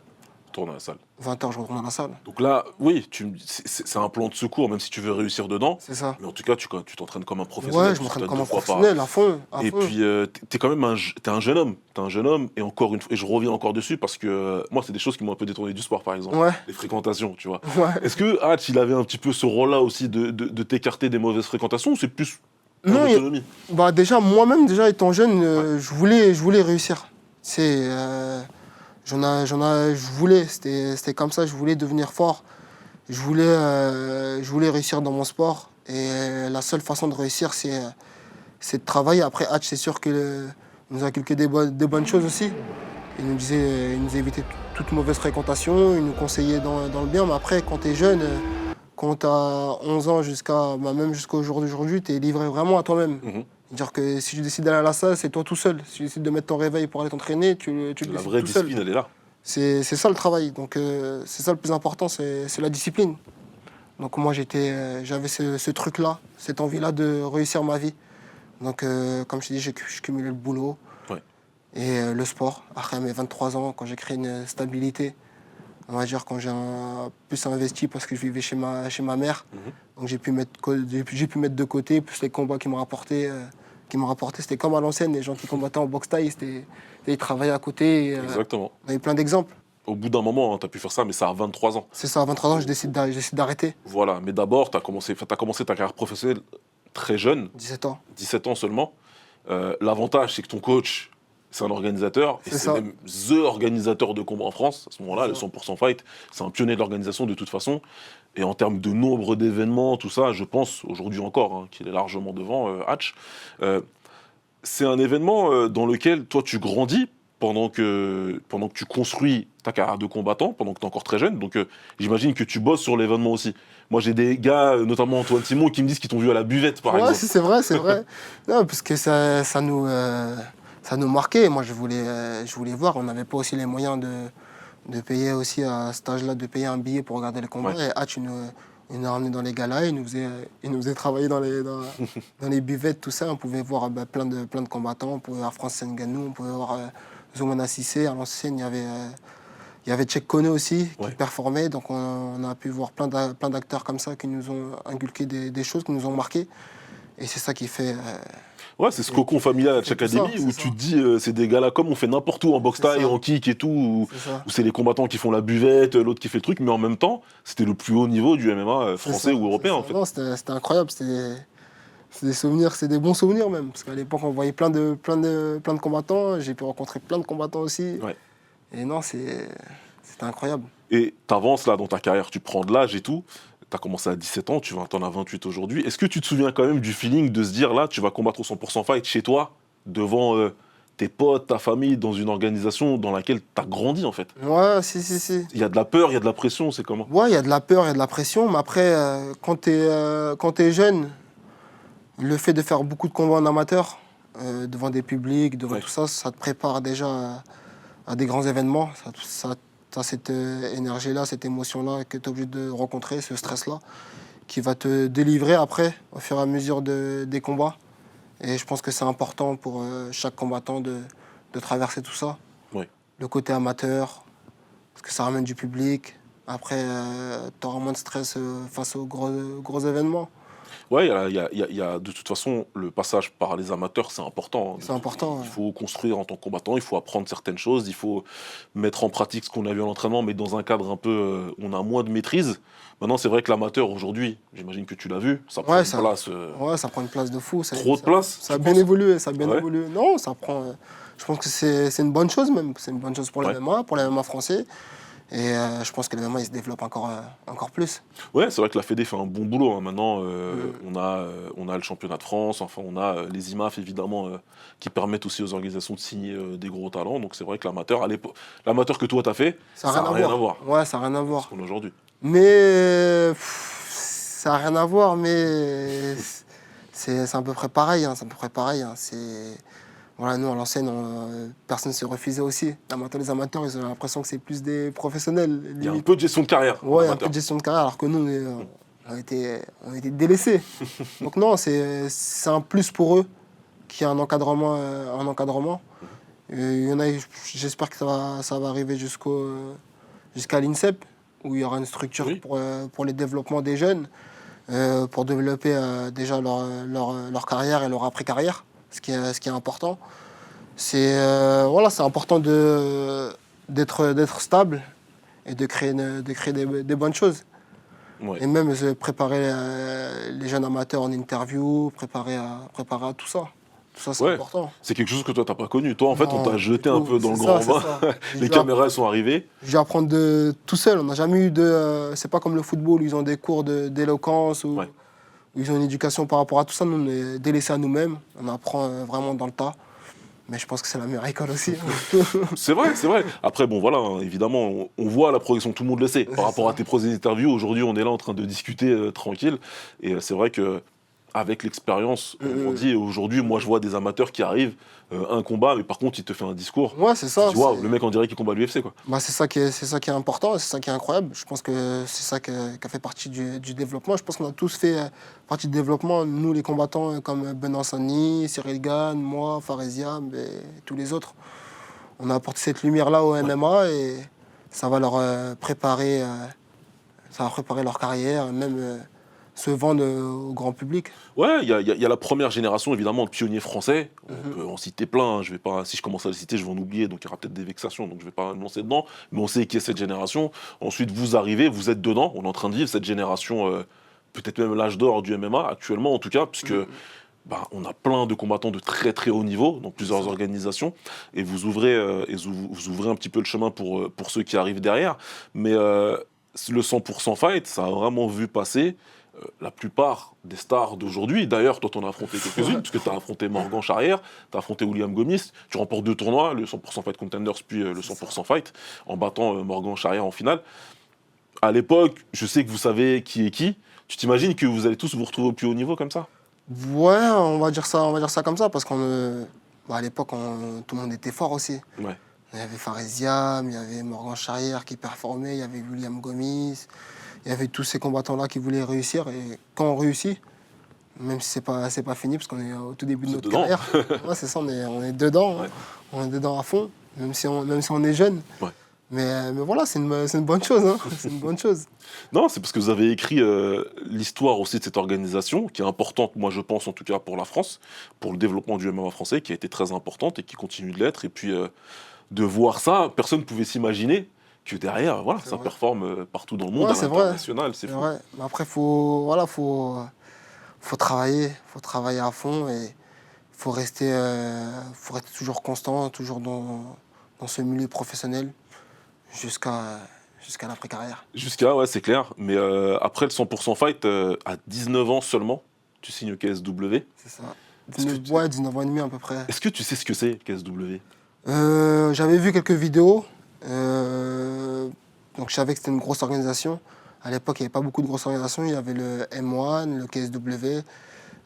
Tourne à la salle. je retourne à la salle. Donc là, oui, c'est un plan de secours, même si tu veux réussir dedans. C'est ça. Mais en tout cas, tu t'entraînes comme un professionnel. Ouais, je tu m'entraîne t'entraînes comme un 2 fois par- professionnel, à fond. Et puis, t'es quand même t'es un jeune homme. T'es un jeune homme. Et encore une fois, et je reviens encore dessus parce que moi, c'est des choses qui m'ont un peu détourné du sport, par exemple. Ouais, Les fréquentations, tu vois. ouais. Est-ce que Hatch, il avait un petit peu ce rôle-là aussi de t'écarter des mauvaises fréquentations ou c'est plus Non, autonomie. bah déjà, moi-même, déjà étant jeune, je voulais réussir. Je voulais, c'était comme ça, je voulais devenir fort. Je voulais réussir dans mon sport. Et la seule façon de réussir, c'est de travailler. Après, Hatch, c'est sûr qu'il nous a inculqué des bonnes choses aussi. Il nous évitait toute mauvaise fréquentation, il nous conseillait dans le bien. Mais après, quand tu es jeune, quand tu as 11 ans même jusqu'au jour d'aujourd'hui, tu es livré vraiment à toi-même. C'est-à-dire que si tu décides d'aller à la salle, c'est toi tout seul. Si tu décides de mettre ton réveil pour aller t'entraîner, tu le décides La vraie tout seul. discipline, elle est là. C'est ça le travail. Donc c'est ça le plus important, c'est la discipline. Donc moi j'avais ce truc-là, cette envie-là de réussir ma vie. Donc comme je t'ai dit, je cumulais le boulot et le sport. Après mes 23 ans, quand j'ai créé une stabilité, on va dire quand j'ai plus investi parce que je vivais chez ma mère. Donc j'ai pu mettre de côté, plus les combats qui m'ont rapporté. C'était comme à l'ancienne, les gens qui combattaient en boxe taille, ils travaillaient à côté. Exactement. On avait plein d'exemples. Au bout d'un moment, tu as pu faire ça, mais ça à 23 ans. C'est ça, à 23 ans, je décide d'arrêter. Voilà, mais d'abord, tu as commencé ta carrière professionnelle très jeune, 17 ans. 17 ans seulement. L'avantage, c'est que ton coach, c'est un organisateur, et C'est c'est ça. même THE organisateur de combat en France. À ce moment-là, C'est le ça. 100% Fight, c'est un pionnier de l'organisation de toute façon. Et en termes de nombre d'événements, tout ça, je pense, aujourd'hui encore, qu'il est largement devant Hatch. C'est un événement dans lequel toi, tu grandis pendant que tu construis ta carrière de combattant, pendant que tu es encore très jeune. Donc j'imagine que tu bosses sur l'événement aussi. Moi, j'ai des gars, notamment Antoine Simon, qui me disent qu'ils t'ont vu à la buvette, par exemple. C'est vrai, c'est vrai. Non, parce que ça nous marquait. Moi, je voulais voir. On n'avait pas aussi les moyens de payer aussi à cet âge-là, de payer un billet pour regarder les combats. Ouais. Et Hatch, il nous a ramenés dans les galas, il nous faisait travailler dans les buvettes, tout ça. On pouvait voir plein de combattants. On pouvait voir Francis Ngannou, on pouvait voir Zoumana Cissé. À l'ancienne, il y avait Cheikh Kone aussi qui performait. Donc on a pu voir plein d'acteurs comme ça qui nous ont inculqué des choses, qui nous ont marqués. Et c'est ça qui fait... Ouais, c'est ce cocon familial à c'est Cheikh tout ça, Academy où c'est tu ça. te dis, c'est des gars là comme on fait n'importe où en boxe C'est taille, ça. en kick et tout, où C'est ça. c'est les combattants qui font la buvette, l'autre qui fait le truc, mais en même temps, c'était le plus haut niveau du MMA C'est français ça, ou européen c'est en ça. fait. Non, c'était incroyable. C'est des souvenirs, c'est des bons souvenirs même. Parce qu'à l'époque, on voyait plein de combattants. J'ai pu rencontrer plein de combattants aussi. Ouais. Et non, c'était incroyable. Et t'avances là dans ta carrière, tu prends de l'âge et tout. T'as commencé à 17 ans, t'en as 28 aujourd'hui. Est-ce que tu te souviens quand même du feeling de se dire là, tu vas combattre au 100% Fight chez toi, devant tes potes, ta famille, dans une organisation dans laquelle t'as grandi en fait? Ouais, si. Il y a de la peur, il y a de la pression, c'est comment? Ouais, il y a de la peur, il y a de la pression. Mais après, quand t'es jeune, le fait de faire beaucoup de combats en amateur, devant des publics, devant tout ça, ça te prépare déjà à des grands événements. T'as cette énergie-là, cette émotion-là que tu es obligé de rencontrer, ce stress-là, qui va te délivrer après, au fur et à mesure des combats. Et je pense que c'est important pour chaque combattant de traverser tout ça. Ouais. Le côté amateur, parce que ça ramène du public. Après, tu auras moins de stress face aux gros événements. Ouais, il y a de toute façon le passage par les amateurs, c'est important. C'est important. Il faut construire en tant que combattant, il faut apprendre certaines choses, il faut mettre en pratique ce qu'on a vu à l'entraînement, mais dans un cadre un peu, on a moins de maîtrise. Maintenant, c'est vrai que l'amateur aujourd'hui, j'imagine que tu l'as vu, ça prend une place. Ouais, ça prend une place de fou. Trop de place. Ça a bien évolué, ça a bien Ouais. évolué. Non, ça prend. Je pense que c'est une bonne chose même. C'est une bonne chose pour le MMA, pour le MMA français. Et je pense que le MMA il se développe encore plus. Ouais, c'est vrai que la Fédé fait un bon boulot. Hein. Maintenant, on a le championnat de France, enfin, on a les IMAF évidemment qui permettent aussi aux organisations de signer des gros talents. Donc c'est vrai que l'amateur que toi t'as fait, ça n'a rien à voir. Ouais, ça n'a rien à voir. Ce qu'on a aujourd'hui. Mais ça n'a rien à voir, mais c'est à peu près pareil. Hein, c'est à peu près pareil. Hein. Voilà, nous, à l'ancienne, personne ne se refusait aussi. Maintenant, les amateurs, ils ont l'impression que c'est plus des professionnels. Il y a un peu de gestion de carrière. Ouais, un peu de gestion de carrière, alors que nous, on était délaissés. Donc non, c'est un plus pour eux qu'il y a un encadrement. Il y en a, j'espère que ça va arriver jusqu'à l'INSEP, où il y aura une structure pour le développement des jeunes, pour développer déjà leur carrière et leur après-carrière. Ce qui est important, c'est important d'être stable et de créer des bonnes choses. Ouais. Et même préparer les jeunes amateurs en interview, préparer à tout ça. Tout ça, c'est Ouais. important. C'est quelque chose que toi, t'as pas connu. Toi, en fait, on Non, t'a du jeté un tout. peu dans le C'est grand ça, bain. c'est ça. J'ai Les dû caméras, elles sont arrivées. J'ai dû apprendre tout seul. On n'a jamais eu de. C'est pas comme le football, où ils ont des cours d'éloquence, ou Ouais. où ils ont une éducation par rapport à tout ça. Nous, on est délaissés à nous-mêmes. On apprend vraiment dans le tas. Mais je pense que c'est la meilleure école aussi. C'est vrai, c'est vrai. Après, bon, voilà, hein, évidemment, on voit la progression, tout le monde le sait. Par rapport ça. à tes premières interviews, aujourd'hui, on est là en train de discuter tranquille. Et c'est vrai que avec l'expérience, on dit aujourd'hui, moi, je vois des amateurs qui arrivent, un combat, mais par contre, il te fait un discours. Ouais, c'est Tu ça. dis, waouh, le mec, on dirait qu'il combat à l'UFC, quoi. Bah, c'est ça qui est important, et c'est ça qui est incroyable. Je pense que c'est ça qui a fait partie du développement. Je pense qu'on a tous fait partie du développement, nous les combattants comme Benoît Saint-Denis, Cyril Gann, moi, Faresia, et tous les autres. On a apporté cette lumière-là au MMA et ça va leur préparer, leur carrière, même se vendre au grand public. Ouais, il y a la première génération, évidemment, de pionniers français. On peut en citer plein. Hein. Je vais pas, si je commence à les citer, je vais en oublier. Donc, il y aura peut-être des vexations. Donc, je vais pas me lancer dedans. Mais on sait qui est cette génération. Ensuite, vous arrivez, vous êtes dedans. On est en train de vivre cette génération, peut-être même l'âge d'or du MMA, actuellement, en tout cas, puisque on a plein de combattants de très, très haut niveau dans plusieurs organisations. Et vous ouvrez, vous ouvrez un petit peu le chemin pour ceux qui arrivent derrière. Mais le 100% fight, ça a vraiment vu passer la plupart des stars d'aujourd'hui. D'ailleurs, toi, t'en as affronté quelques-unes, parce que t'as affronté Morgan Charrière, t'as affronté William Gomis, tu remportes 2 tournois, le 100% Fight Contenders, puis le 100% Fight, en battant Morgan Charrière en finale. À l'époque, je sais que vous savez qui est qui. Tu t'imagines que vous allez tous vous retrouver au plus haut niveau comme ça? Ouais, on va dire ça comme ça, parce qu'à l'époque, tout le monde était fort aussi. Ouais. Il y avait Faresia, il y avait Morgan Charrière qui performait, il y avait William Gomis, il y avait tous ces combattants-là qui voulaient réussir. Et quand on réussit, même si c'est pas fini, parce qu'on est au tout début de notre carrière, ouais, c'est ça, on est dedans, Ouais. on est dedans à fond, même si on est jeune. Ouais. Mais voilà, c'est une bonne chose. Hein. C'est une bonne chose. Non, c'est parce que vous avez écrit l'histoire aussi de cette organisation, qui est importante, moi je pense en tout cas pour la France, pour le développement du MMA français, qui a été très importante et qui continue de l'être. Et puis de voir ça, personne ne pouvait s'imaginer que derrière, voilà, ça performe partout dans le monde, Ouais, à c'est l'international, c'est fou. vrai. Mais après, faut travailler à fond et faut rester toujours constant, toujours dans ce milieu professionnel jusqu'à l'après-carrière. Ouais, c'est clair. Mais après le 100% fight, à 19 ans seulement, tu signes au KSW. C'est ça. Est-ce que 19 ans et demi à peu près. Est-ce que tu sais ce que c'est, KSW? J'avais vu quelques vidéos. Donc je savais que c'était une grosse organisation. À l'époque, il n'y avait pas beaucoup de grosses organisations. Il y avait le M1, le KSW,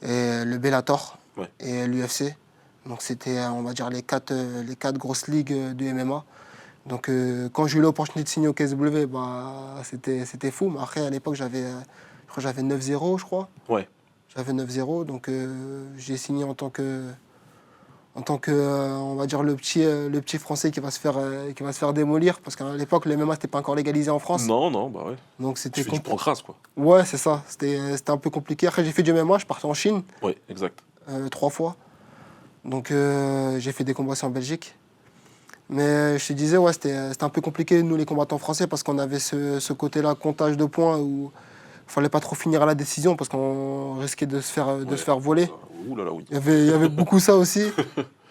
et le Bellator et l'UFC. Donc c'était, on va dire, les quatre grosses ligues du MMA. Donc quand j'ai eu l'opportunité de signer au KSW, c'était fou. Mais après, à l'époque, j'avais 9-0, je crois. Ouais. J'avais 9-0, donc j'ai signé en tant que on va dire le petit français qui va se faire démolir, parce qu'à l'époque le MMA c'était pas encore légalisé en France. Non, bah ouais. Donc c'était Tu prends crasse, quoi. Ouais, c'est ça, c'était un peu compliqué. Après j'ai fait du MMA, je partais en Chine. Ouais, exact. 3 fois. Donc j'ai fait des combats aussi en Belgique. Mais je te disais, ouais, c'était un peu compliqué, nous les combattants français, parce qu'on avait ce côté-là, comptage de points, où il fallait pas trop finir à la décision, parce qu'on risquait de se faire voler. Ouh là là, oui. Il y avait beaucoup ça aussi.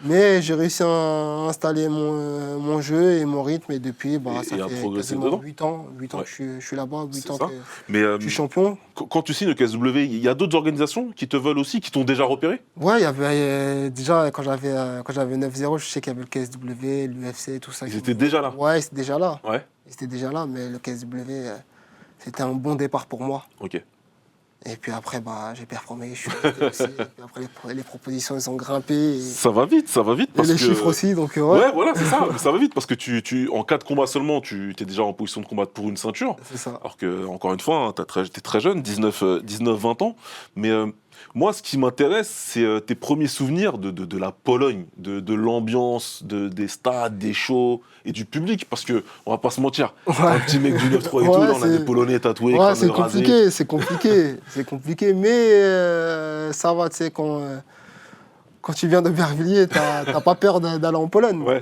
Mais j'ai réussi à installer mon jeu et mon rythme. Et depuis, ça fait quasiment 8 ans que je suis là-bas, 8 ans que je suis champion. Quand tu signes le KSW, il y a d'autres organisations qui te veulent aussi, qui t'ont déjà repéré? Ouais, il y avait déjà, quand j'avais 9-0, je sais qu'il y avait le KSW, l'UFC, tout ça. Ils étaient déjà là? Ouais, ils étaient déjà là. Ouais. Ils étaient déjà là, mais le KSW, c'était un bon départ pour moi. Ok. Et puis après, j'ai performé, je suis resté aussi. Et puis après, les propositions, elles ont grimpé. Et ça va vite. Parce et les que... chiffres aussi, donc ouais. Ouais, voilà, c'est ça. Ça va vite parce que en cas de combat seulement, tu es déjà en position de combattre pour une ceinture. C'est ça. Alors que, encore une fois, hein, t'es très jeune, 19-20 ans. Mais moi, ce qui m'intéresse, c'est tes premiers souvenirs de la Pologne, de l'ambiance, des stades, des shows et du public. Parce que, on va pas se mentir, un petit mec du 9-3 et tout, là, on a des Polonais tatoués, ouais, c'est compliqué, c'est compliqué, mais ça va, tu sais, quand tu viens d'Aubervilliers, t'as pas peur d'aller en Pologne. Ouais.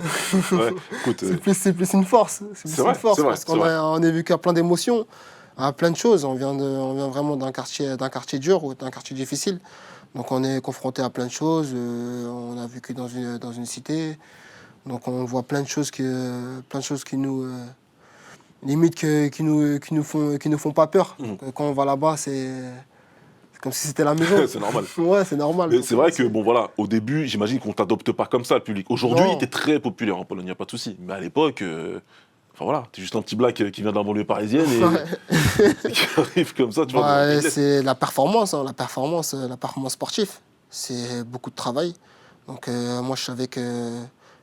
Écoute, c'est plus une force. C'est une force, parce qu'on a vécu à plein d'émotions. À plein de choses. On vient vraiment d'un quartier dur ou d'un quartier difficile. Donc on est confronté à plein de choses. On a vécu dans une cité. Donc on voit plein de choses qui nous limite qui nous font pas peur. Donc, quand on va là-bas, c'est comme si c'était la maison. C'est normal. Ouais, c'est normal. Mais c'est vrai que, bon voilà, au début, j'imagine qu'on t'adopte pas comme ça, le public. Aujourd'hui, Non. t'es très populaire en Pologne, y a pas de souci. Mais à l'époque, enfin voilà, t'es juste un petit black qui vient de la banlieue parisienne et qui arrive comme ça, tu vois. dans le business. C'est la performance, hein, la performance sportive. C'est beaucoup de travail. Donc moi, je savais que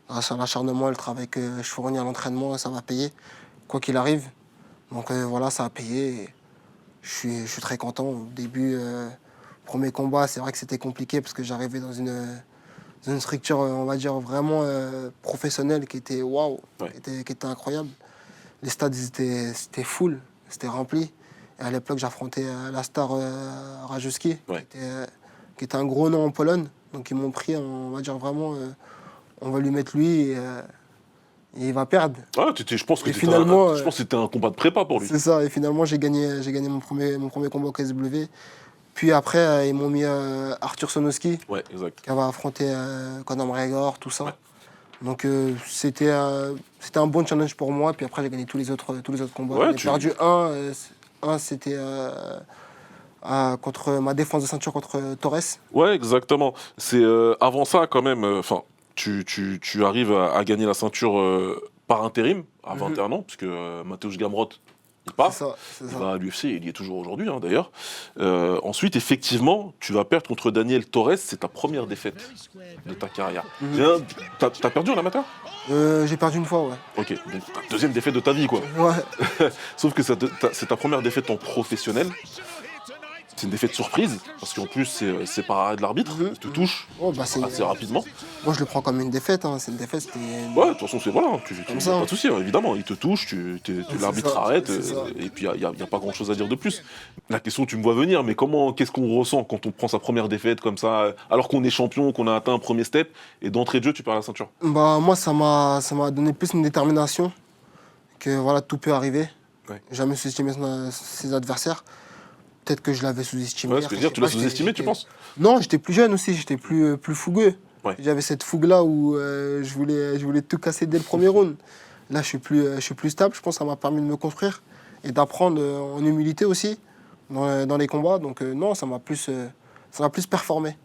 grâce à l'acharnement et le travail que je fournis à l'entraînement, ça va payer, quoi qu'il arrive. Donc voilà, ça a payé. Et je suis très content. Au début, premier combat, c'est vrai que c'était compliqué parce que j'arrivais dans une structure, on va dire, vraiment professionnelle qui était waouh, Ouais. qui était incroyable. Les stades, c'était full, c'était rempli. Et à l'époque, j'affrontais la star Rajewski, Ouais. qui était un gros nom en Pologne. Donc ils m'ont pris, on va dire vraiment, on va lui mettre lui et il va perdre. Ah, je pense que Et c'était finalement, je pense que c'était un combat de prépa pour lui. C'est ça, et finalement j'ai gagné mon premier combat au KSW. Puis après, ils m'ont mis Arthur Sonowski, Ouais, exact. qui avait affronté Conor McGregor, tout ça. Ouais. Donc c'était un bon challenge pour moi. Puis après, j'ai gagné tous les autres combats. Ouais, J'ai perdu un c'était contre ma défense de ceinture contre Torres. Ouais, exactement. C'est avant ça quand même. Enfin, tu arrives à gagner la ceinture par intérim à 21 ans, puisque Mateusz Gamrot il part. C'est ça, c'est Il ça. va à l'UFC, il y est toujours aujourd'hui hein, d'ailleurs. Ensuite, effectivement, tu vas perdre contre Daniel Torres, c'est ta première défaite de ta carrière. Tiens, t'as perdu en amateur? J'ai perdu une fois, ouais. Ok, donc deuxième défaite de ta vie quoi. Ouais, Sauf que c'est ta première défaite en professionnel. C'est une défaite surprise, parce qu'en plus c'est par arrêt de l'arbitre, il te touche oh, bah, assez rapidement. moi je le prends comme une défaite. Hein. C'est une défaite, c'était. Ouais, de toute façon, c'est voilà, Comme y ça, a hein. pas de souci, hein, évidemment. Il te touche, l'arbitre ça, arrête, c'est ça. et puis il n'y a pas grand chose à dire de plus. La question, tu me vois venir, mais qu'est-ce qu'on ressent quand on prend sa première défaite comme ça, alors qu'on est champion, qu'on a atteint un premier step, et d'entrée de jeu, tu perds la ceinture? Bah, moi, ça m'a donné plus une détermination que voilà, tout peut arriver. Ouais. Jamais sous-estimer ses adversaires. Peut-être que je l'avais sous-estimé. Ouais, ce que je veux dire, tu l'as sous-estimé, tu penses? Non, j'étais plus jeune aussi, j'étais plus fougueux. Ouais. J'avais cette fougue-là où je voulais tout casser dès le premier round. Là, je suis plus stable. Je pense que ça m'a permis de me construire et d'apprendre en humilité aussi dans les combats. Donc non, ça m'a plus performé.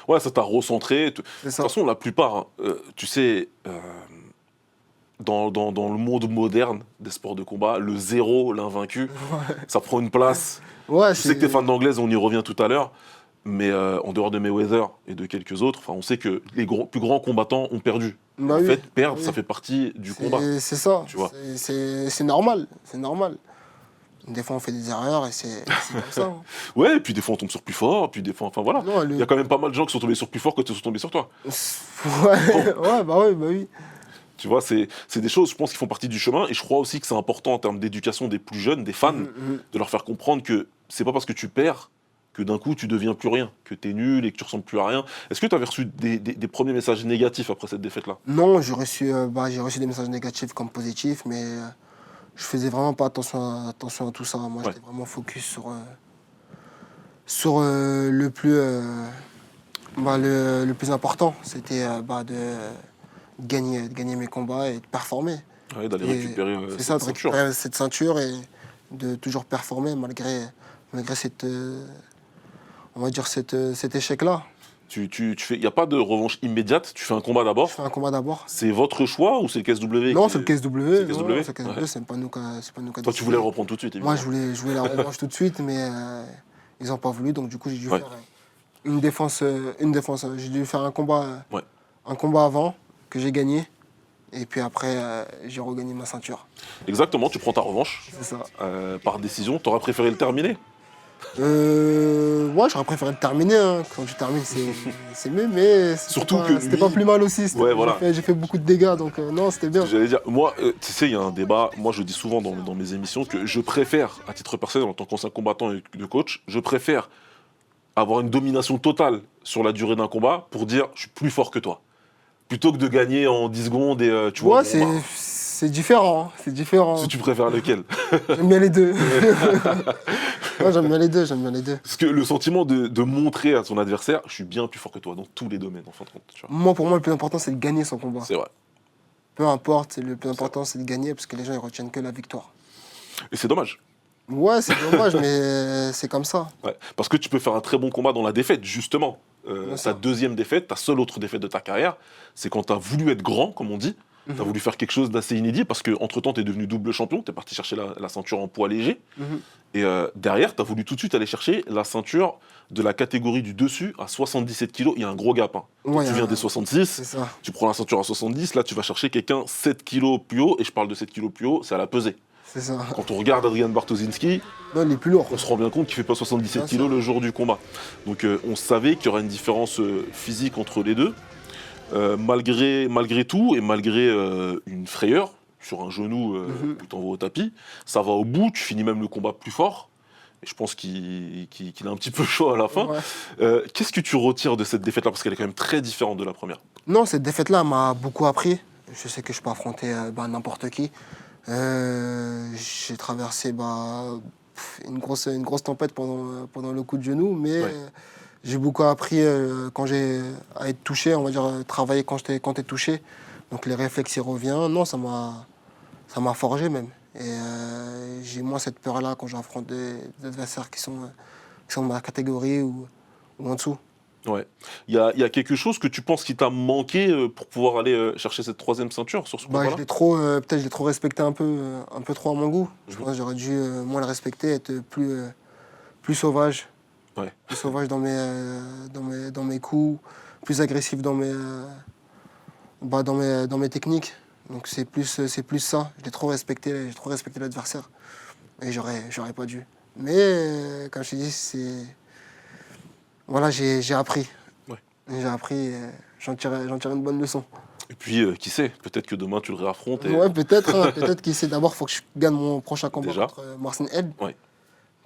Ouais, ça t'a recentré. De C'est toute ça. façon, la plupart, hein, tu sais, dans le monde moderne des sports de combat, le zéro, l'invaincu, ça prend une place. Ouais, Je sais que t'es fan d'anglaise, on y revient tout à l'heure, mais en dehors de Mayweather et de quelques autres, on sait que les plus grands combattants ont perdu. Bah En oui, fait, perdre, oui. ça fait partie du combat. C'est ça. Tu vois. C'est normal. C'est normal. Des fois, on fait des erreurs et c'est comme ça. Hein. Ouais, et puis des fois on tombe sur plus fort, puis des fois, enfin voilà. Non, Il y a quand même pas mal de gens qui sont tombés sur plus fort que qui sont tombés sur toi. Ouais, ouais, bah oui. Tu vois, c'est des choses, je pense, qui font partie du chemin, et je crois aussi que c'est important en termes d'éducation des plus jeunes, des fans, de leur faire comprendre que c'est pas parce que tu perds que d'un coup tu deviens plus rien, que t'es nul et que tu ressembles plus à rien. Est-ce que tu avais reçu des premiers messages négatifs après cette défaite-là? Non, j'ai reçu des messages négatifs comme positifs, mais je faisais vraiment pas attention à tout ça. Moi, Ouais. j'étais vraiment focus sur le plus important. C'était de gagner mes combats et de performer. Ouais, d'aller Et récupérer c'est ça, cette de ceinture. récupérer cette ceinture et de toujours performer malgré cette, on va dire cet échec-là. Il n'y a pas de revanche immédiate, tu fais un combat d'abord. Je fais un combat d'abord. C'est votre choix ou c'est le KSW Non, qui c'est le est- KSW. c'est le KSW? Non, c'est le KSW, Ouais. c'est pas nous qui Toi, tu voulais le reprendre tout de suite, évidemment. Moi, je voulais la revanche tout de suite, mais ils n'ont pas voulu, donc du coup, j'ai dû Ouais. faire une défense. J'ai dû faire un combat avant que j'ai gagné, et puis après, j'ai regagné ma ceinture. Exactement, tu prends ta revanche C'est ça. par décision. T'aurais préféré le terminer? Ouais, j'aurais préféré le terminer. Hein. Quand tu termines, c'est mieux, mais Surtout pas, que c'était lui- pas plus mal aussi. Ouais, voilà. J'ai fait beaucoup de dégâts, donc non, c'était bien. J'allais dire, moi, tu sais, il y a un débat, moi je dis souvent dans mes émissions que je préfère, à titre personnel, en tant qu'ancien combattant et de coach, je préfère avoir une domination totale sur la durée d'un combat pour dire je suis plus fort que toi. Plutôt que de gagner en 10 secondes et tu vois. Ouais, bon, bah, C'est différent, hein, c'est différent. Si tu préfères lequel? J'aime bien les deux. Ouais, j'aime bien les deux, j'aime bien les deux. Parce que le sentiment de montrer à son adversaire, je suis bien plus fort que toi dans tous les domaines, en fin de compte. Tu vois. Pour moi, le plus important, c'est de gagner son combat. C'est vrai. Peu importe, le plus important, c'est de gagner parce que les gens, ils retiennent que la victoire. Et c'est dommage. Ouais, c'est dommage, mais c'est comme ça. Ouais. Parce que tu peux faire un très bon combat dans la défaite, justement. Bien Ta sûr. deuxième défaite, ta seule autre défaite de ta carrière, c'est quand tu as voulu être grand, comme on dit. Tu as voulu faire quelque chose d'assez inédit parce qu'entre-temps, tu es devenu double champion, tu es parti chercher la ceinture en poids léger. Mhm. Et derrière, tu as voulu tout de suite aller chercher la ceinture de la catégorie du dessus à 77 kilos. Il y a un gros gap. Hein. Ouais, Tu viens des 66, c'est ça. tu prends la ceinture à 70, là tu vas chercher quelqu'un 7 kilos plus haut, et je parle de 7 kilos plus haut, c'est à la pesée. C'est ça. Quand on regarde Adrian Bartoszynski, Non, il est plus lourd. on se rend bien compte qu'il fait pas 77 Bien kilos sûr. le jour du combat. Donc on savait qu'il y aurait une différence physique entre les deux. Malgré tout, et malgré une frayeur sur un genou où t'envoies au tapis, ça va au bout, tu finis même le combat plus fort. Et je pense qu'il est un petit peu chaud à la fin. Ouais. Qu'est-ce que tu retires de cette défaite-là? Parce qu'elle est quand même très différente de la première. Non, cette défaite-là m'a beaucoup appris. Je sais que je peux affronter n'importe qui. J'ai traversé une grosse tempête pendant le coup de genou, mais Ouais. j'ai beaucoup appris quand j'ai à être touché, on va dire travailler quand t'es touché. Donc les réflexes y reviennent. Non, ça m'a forgé même. Et j'ai moins cette peur-là quand j'affronte des adversaires qui sont de ma catégorie ou en dessous. Ouais. Il y a quelque chose que tu penses qui t'a manqué pour pouvoir aller chercher cette troisième ceinture sur ce combat-là? Peut-être je l'ai trop respecté un peu trop à mon goût. Je pense que j'aurais dû moins le respecter, être plus sauvage. Ouais. Plus sauvage dans mes coups, plus agressif dans mes techniques. Donc c'est plus ça. J'ai trop respecté l'adversaire. Et j'aurais pas dû. Mais comme je te dis, voilà, j'ai appris. Ouais. J'ai appris, j'en tire une bonne leçon. Et puis, qui sait, peut-être que demain tu le réaffrontes. Et... Ouais, peut-être, hein, peut-être qu'il sait. D'abord, il faut que je gagne mon prochain combat Déjà. contre Marcin Ed. Ouais.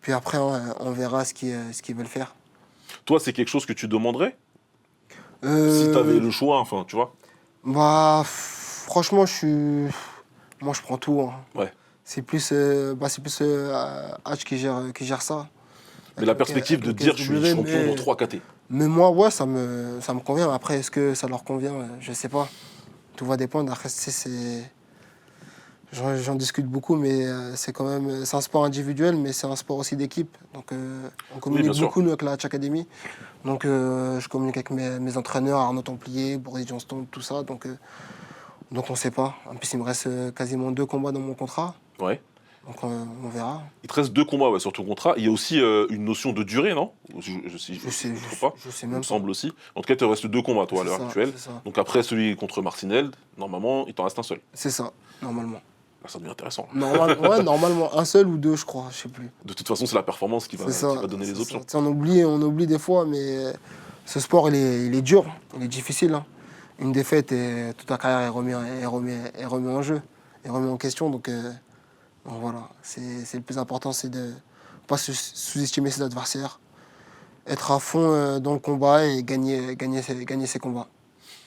Puis après, on verra ce qu'ils veulent faire. Toi, c'est quelque chose que tu demanderais si Euh, tu avais le choix, enfin, tu vois? Franchement, moi, je prends tout. Hein. Ouais. C'est plus H qui gère ça. Mais la perspective de dire je suis champion dans 3 KT. Mais moi, ouais, ça me convient. Après, est-ce que ça leur convient? Je sais pas. Tout va dépendre. Après, j'en discute beaucoup, mais c'est un sport individuel, mais c'est un sport aussi d'équipe. Donc, on communique bien sûr. beaucoup, nous, avec la Hatch Academy. Donc, je communique avec mes entraîneurs, Arnaud Templier, Boris Johnston, tout ça. Donc, on ne sait pas. En plus, il me reste quasiment 2 combats dans mon contrat. Ouais. Donc, on verra. Il te reste 2 combats sur ton contrat. Il y a aussi une notion de durée, non? Si je sais, ne me trompe pas. je sais Il même me pas. semble aussi. En tout cas, il te reste 2 combats, toi, à C'est l'heure ça, actuelle. c'est ça. Donc après celui contre Marcinelle, normalement, il t'en reste un seul. C'est ça, normalement. Là, ça devient intéressant. Normalement, un seul ou 2, je crois, je sais plus. De toute façon, c'est la performance qui va donner les c'est options. ça. Tu sais, on oublie des fois, mais ce sport, il est dur, il est difficile. Hein. Une défaite et toute ta carrière est remise en jeu, est remise en question. Donc voilà, c'est le plus important, c'est de ne pas sous-estimer ses adversaires, être à fond dans le combat et gagner ses combats.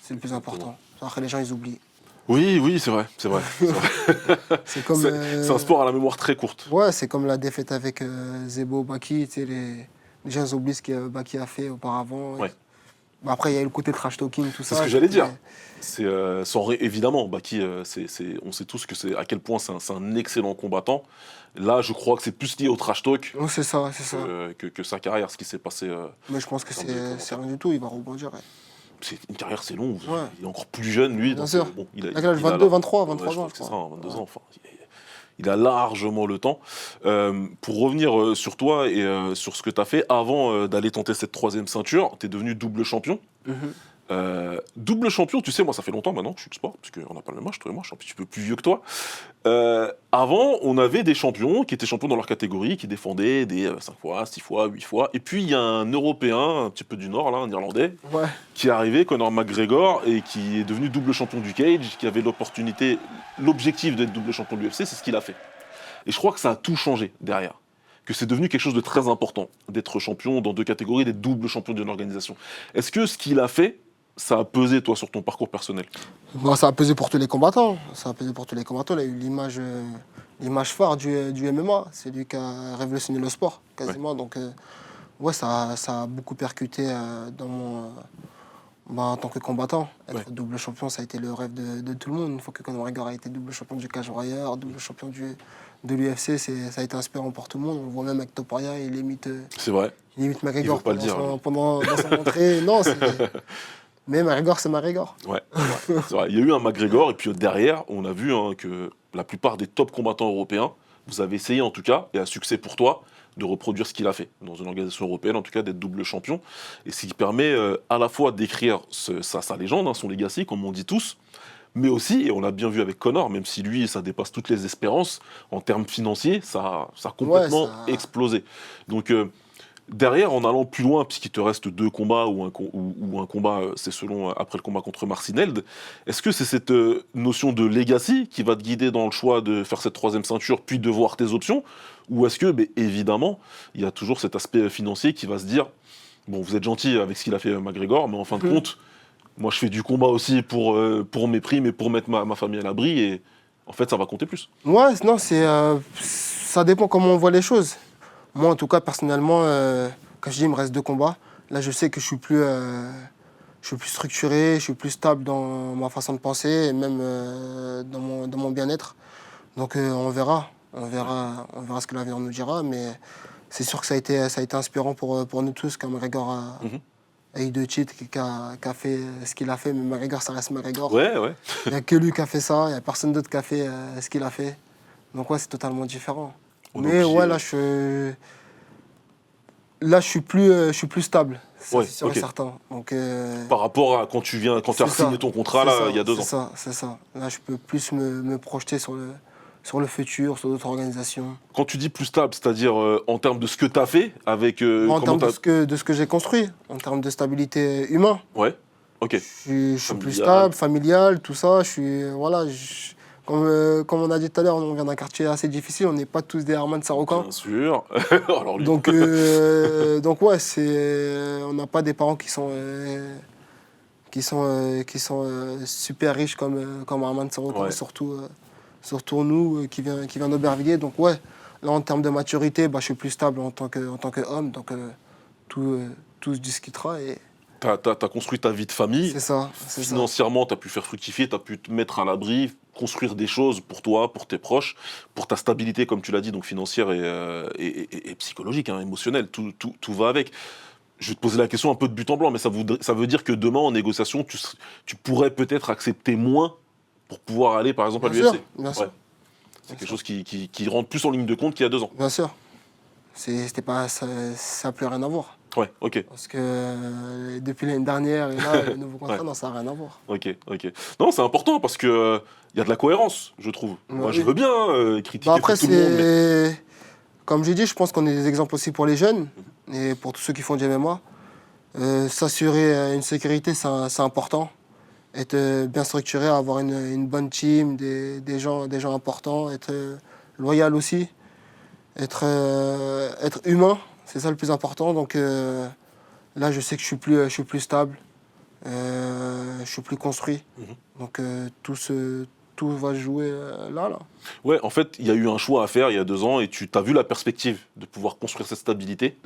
C'est le plus important. Après, les gens, ils oublient. Oui, c'est vrai. C'est C'est comme... c'est un sport à la mémoire très courte. Ouais, c'est comme la défaite avec Zebo Baki. Tu sais, les gens ils oublient ce que Baki a fait auparavant. Ouais. Bon, après, il y a eu le côté trash talking, tout ça. C'est ce que j'allais dire. Évidemment, Baki, on sait tous à quel point c'est un excellent combattant. Là, je crois que c'est plus lié au trash talk Oh, c'est ça. que sa carrière, ce qui s'est passé. Mais je pense que c'est rien du tout, il va rebondir. Ouais. Une carrière, c'est long. Ouais. Il est encore plus jeune, lui. Bien donc, sûr. bon, Il a quel âge 22, 23 Ouais, je ans, crois que je c'est ça, crois. 22 ans. Enfin, il a largement le temps. Pour revenir sur toi et sur ce que tu as fait, avant d'aller tenter cette troisième ceinture, tu es devenu double champion. Mhm. Double champion, tu sais, moi ça fait longtemps maintenant que je suis de sport, parce qu'on n'a pas le même âge, toi et moi, je suis un petit peu plus vieux que toi. Avant, on avait des champions qui étaient champions dans leur catégorie, qui défendaient des 5 fois, 6 fois, 8 fois. Et puis il y a un Européen, un petit peu du Nord, là, un Irlandais, Ouais. qui est arrivé, Conor McGregor, et qui est devenu double champion du cage, qui avait l'objectif d'être double champion de l'UFC, c'est ce qu'il a fait. Et je crois que ça a tout changé derrière. Que c'est devenu quelque chose de très important, d'être champion dans 2 catégories, d'être double champion d'une organisation. Est-ce que ce qu'il a fait, ça a pesé, toi, sur ton parcours personnel? Bon, ça a pesé pour tous les combattants. Ça a pesé pour tous les combattants. Il a eu l'image phare du MMA. C'est lui qui a révolutionné le sport, quasiment. Donc, ouais, ça a beaucoup percuté dans en tant que combattant. Être double champion, ça a été le rêve de tout le monde. Une fois que Conor McGregor a été double champion du Cage Warrior, double champion de l'UFC, ça a été inspirant pour tout le monde. On le voit même avec Topuria, il imite C'est vrai. McGregor pas le dire, pendant dans son entrée. Non, mais McGregor, c'est McGregor. Ouais, c'est vrai. Il y a eu un McGregor, et puis derrière, on a vu que la plupart des top combattants européens, vous avez essayé en tout cas, et à succès pour toi, de reproduire ce qu'il a fait dans une organisation européenne, en tout cas d'être double champion. Et ce qui permet à la fois d'écrire sa légende, son legacy, comme on dit tous, mais aussi, et on l'a bien vu avec Conor, même si lui, ça dépasse toutes les espérances, en termes financiers, ça a complètement explosé. Donc, derrière, en allant plus loin, puisqu'il te reste 2 combats ou un combat, c'est selon après le combat contre Marcineld, est-ce que c'est cette notion de legacy qui va te guider dans le choix de faire cette 3e ceinture, puis de voir tes options? Ou est-ce que, évidemment, il y a toujours cet aspect financier qui va se dire, bon, vous êtes gentil avec ce qu'il a fait McGregor, mais en fin de compte, moi je fais du combat aussi pour mes primes et pour mettre ma famille à l'abri, et en fait, ça va compter plus. Ouais, non, ça dépend comment on voit les choses. Moi, en tout cas, personnellement, quand je dis il me reste 2 combats, là, je sais que je suis plus structuré, je suis plus stable dans ma façon de penser et même dans mon bien-être. Donc, on verra ce que l'avenir nous dira. Mais c'est sûr que ça a été inspirant pour nous tous quand McGregor a eu 2 titres, qui a fait ce qu'il a fait. Mais McGregor, ça reste McGregor. Ouais. Il n'y a que lui qui a fait ça, il n'y a personne d'autre qui a fait ce qu'il a fait. Donc, ouais, c'est totalement différent. Mais ouais, là, je suis plus stable, c'est sûr et certain. Donc, par rapport à quand tu as signé ton contrat, là, il y a 2 ans. C'est ça. Là, je peux plus me projeter sur le futur, sur d'autres organisations. Quand tu dis plus stable, c'est-à-dire en termes de ce que tu as fait avec... En termes de ce que j'ai construit, en termes de stabilité humaine. Ouais, ok. Je suis plus stable, familial, tout ça. Comme on a dit tout à l'heure, on vient d'un quartier assez difficile, on n'est pas tous des Herman Sarokan. Bien sûr. Alors, lui. Donc ouais, on n'a pas des parents qui sont super riches comme Herman Sarokan, surtout nous qui vient d'Aubervilliers. Donc ouais, là en termes de maturité, je suis plus stable en tant qu'homme, donc tout se discutera. Et T'as construit ta vie de famille. c'est ça. Financièrement, tu as pu faire fructifier, tu as pu te mettre à l'abri, construire des choses pour toi, pour tes proches, pour ta stabilité, comme tu l'as dit, donc financière et psychologique, émotionnelle. Tout va avec. Je vais te poser la question un peu de but en blanc, mais ça veut dire que demain, en négociation, tu pourrais peut-être accepter moins pour pouvoir aller, par exemple, à l'UFC. Bien sûr. C'est quelque chose qui rentre plus en ligne de compte qu'il y a 2 ans. Bien sûr. Ça n'a plus rien à voir. Ouais, ok. Parce que depuis l'année dernière et là, le nouveau contrat, non, ça n'a rien à voir. Ok. Non, c'est important parce que y a de la cohérence, je trouve. Moi, je veux bien critiquer après, tout le monde. Mais... Comme j'ai dit, je pense qu'on est des exemples aussi pour les jeunes et pour tous ceux qui font du MMA. S'assurer une sécurité, c'est important. Être bien structuré, avoir une bonne team, des gens importants, être loyal aussi, être humain. C'est ça le plus important. Donc là, je sais que je suis plus stable, je suis plus construit. Donc tout va se jouer là. Ouais, en fait, il y a eu un choix à faire il y a 2 ans et tu as vu la perspective de pouvoir construire cette stabilité.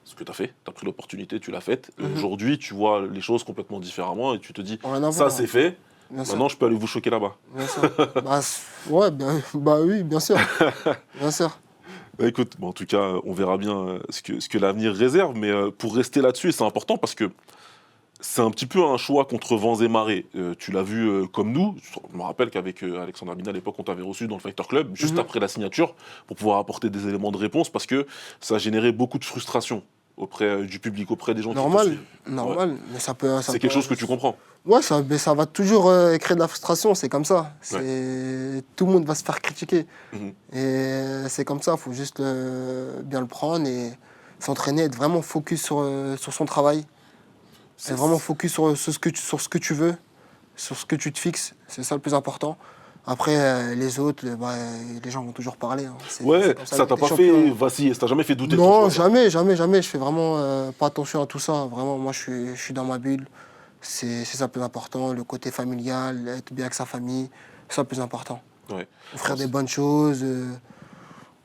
Ce que tu as fait, tu as pris l'opportunité, tu l'as faite. Aujourd'hui, tu vois les choses complètement différemment et tu te dis, ça c'est fait, maintenant je peux aller vous choquer là-bas. Bien sûr. Oui, bien sûr. Bien sûr. Écoute, en tout cas, on verra bien ce que l'avenir réserve, mais pour rester là-dessus, et c'est important parce que c'est un petit peu un choix contre vents et marées. Tu l'as vu comme nous. Je me rappelle qu'avec Alexandre Abina, à l'époque, on t'avait reçu dans le Fighter Club, juste après la signature, pour pouvoir apporter des éléments de réponse, parce que ça a généré beaucoup de frustration auprès du public, auprès des gens qui te suivent. Normal, Ouais. Mais ça peut... C'est quelque chose que tu comprends. Ouais, ça va toujours créer de la frustration, c'est comme ça. Tout le monde va se faire critiquer. Et c'est comme ça, il faut juste bien le prendre et s'entraîner, être vraiment focus sur son travail. C'est vraiment focus sur ce que tu veux, sur ce que tu te fixes. C'est ça le plus important. Après, les autres, les gens vont toujours parler. Ça t'a pas fait vaciller, ça t'a jamais fait douter de ton Non, choix, jamais. Je fais vraiment pas attention à tout ça. Vraiment, moi, je suis dans ma bulle. c'est ça le plus important. Le côté familial, être bien avec sa famille, c'est ça le plus important. Ouais. Offrir des bonnes choses,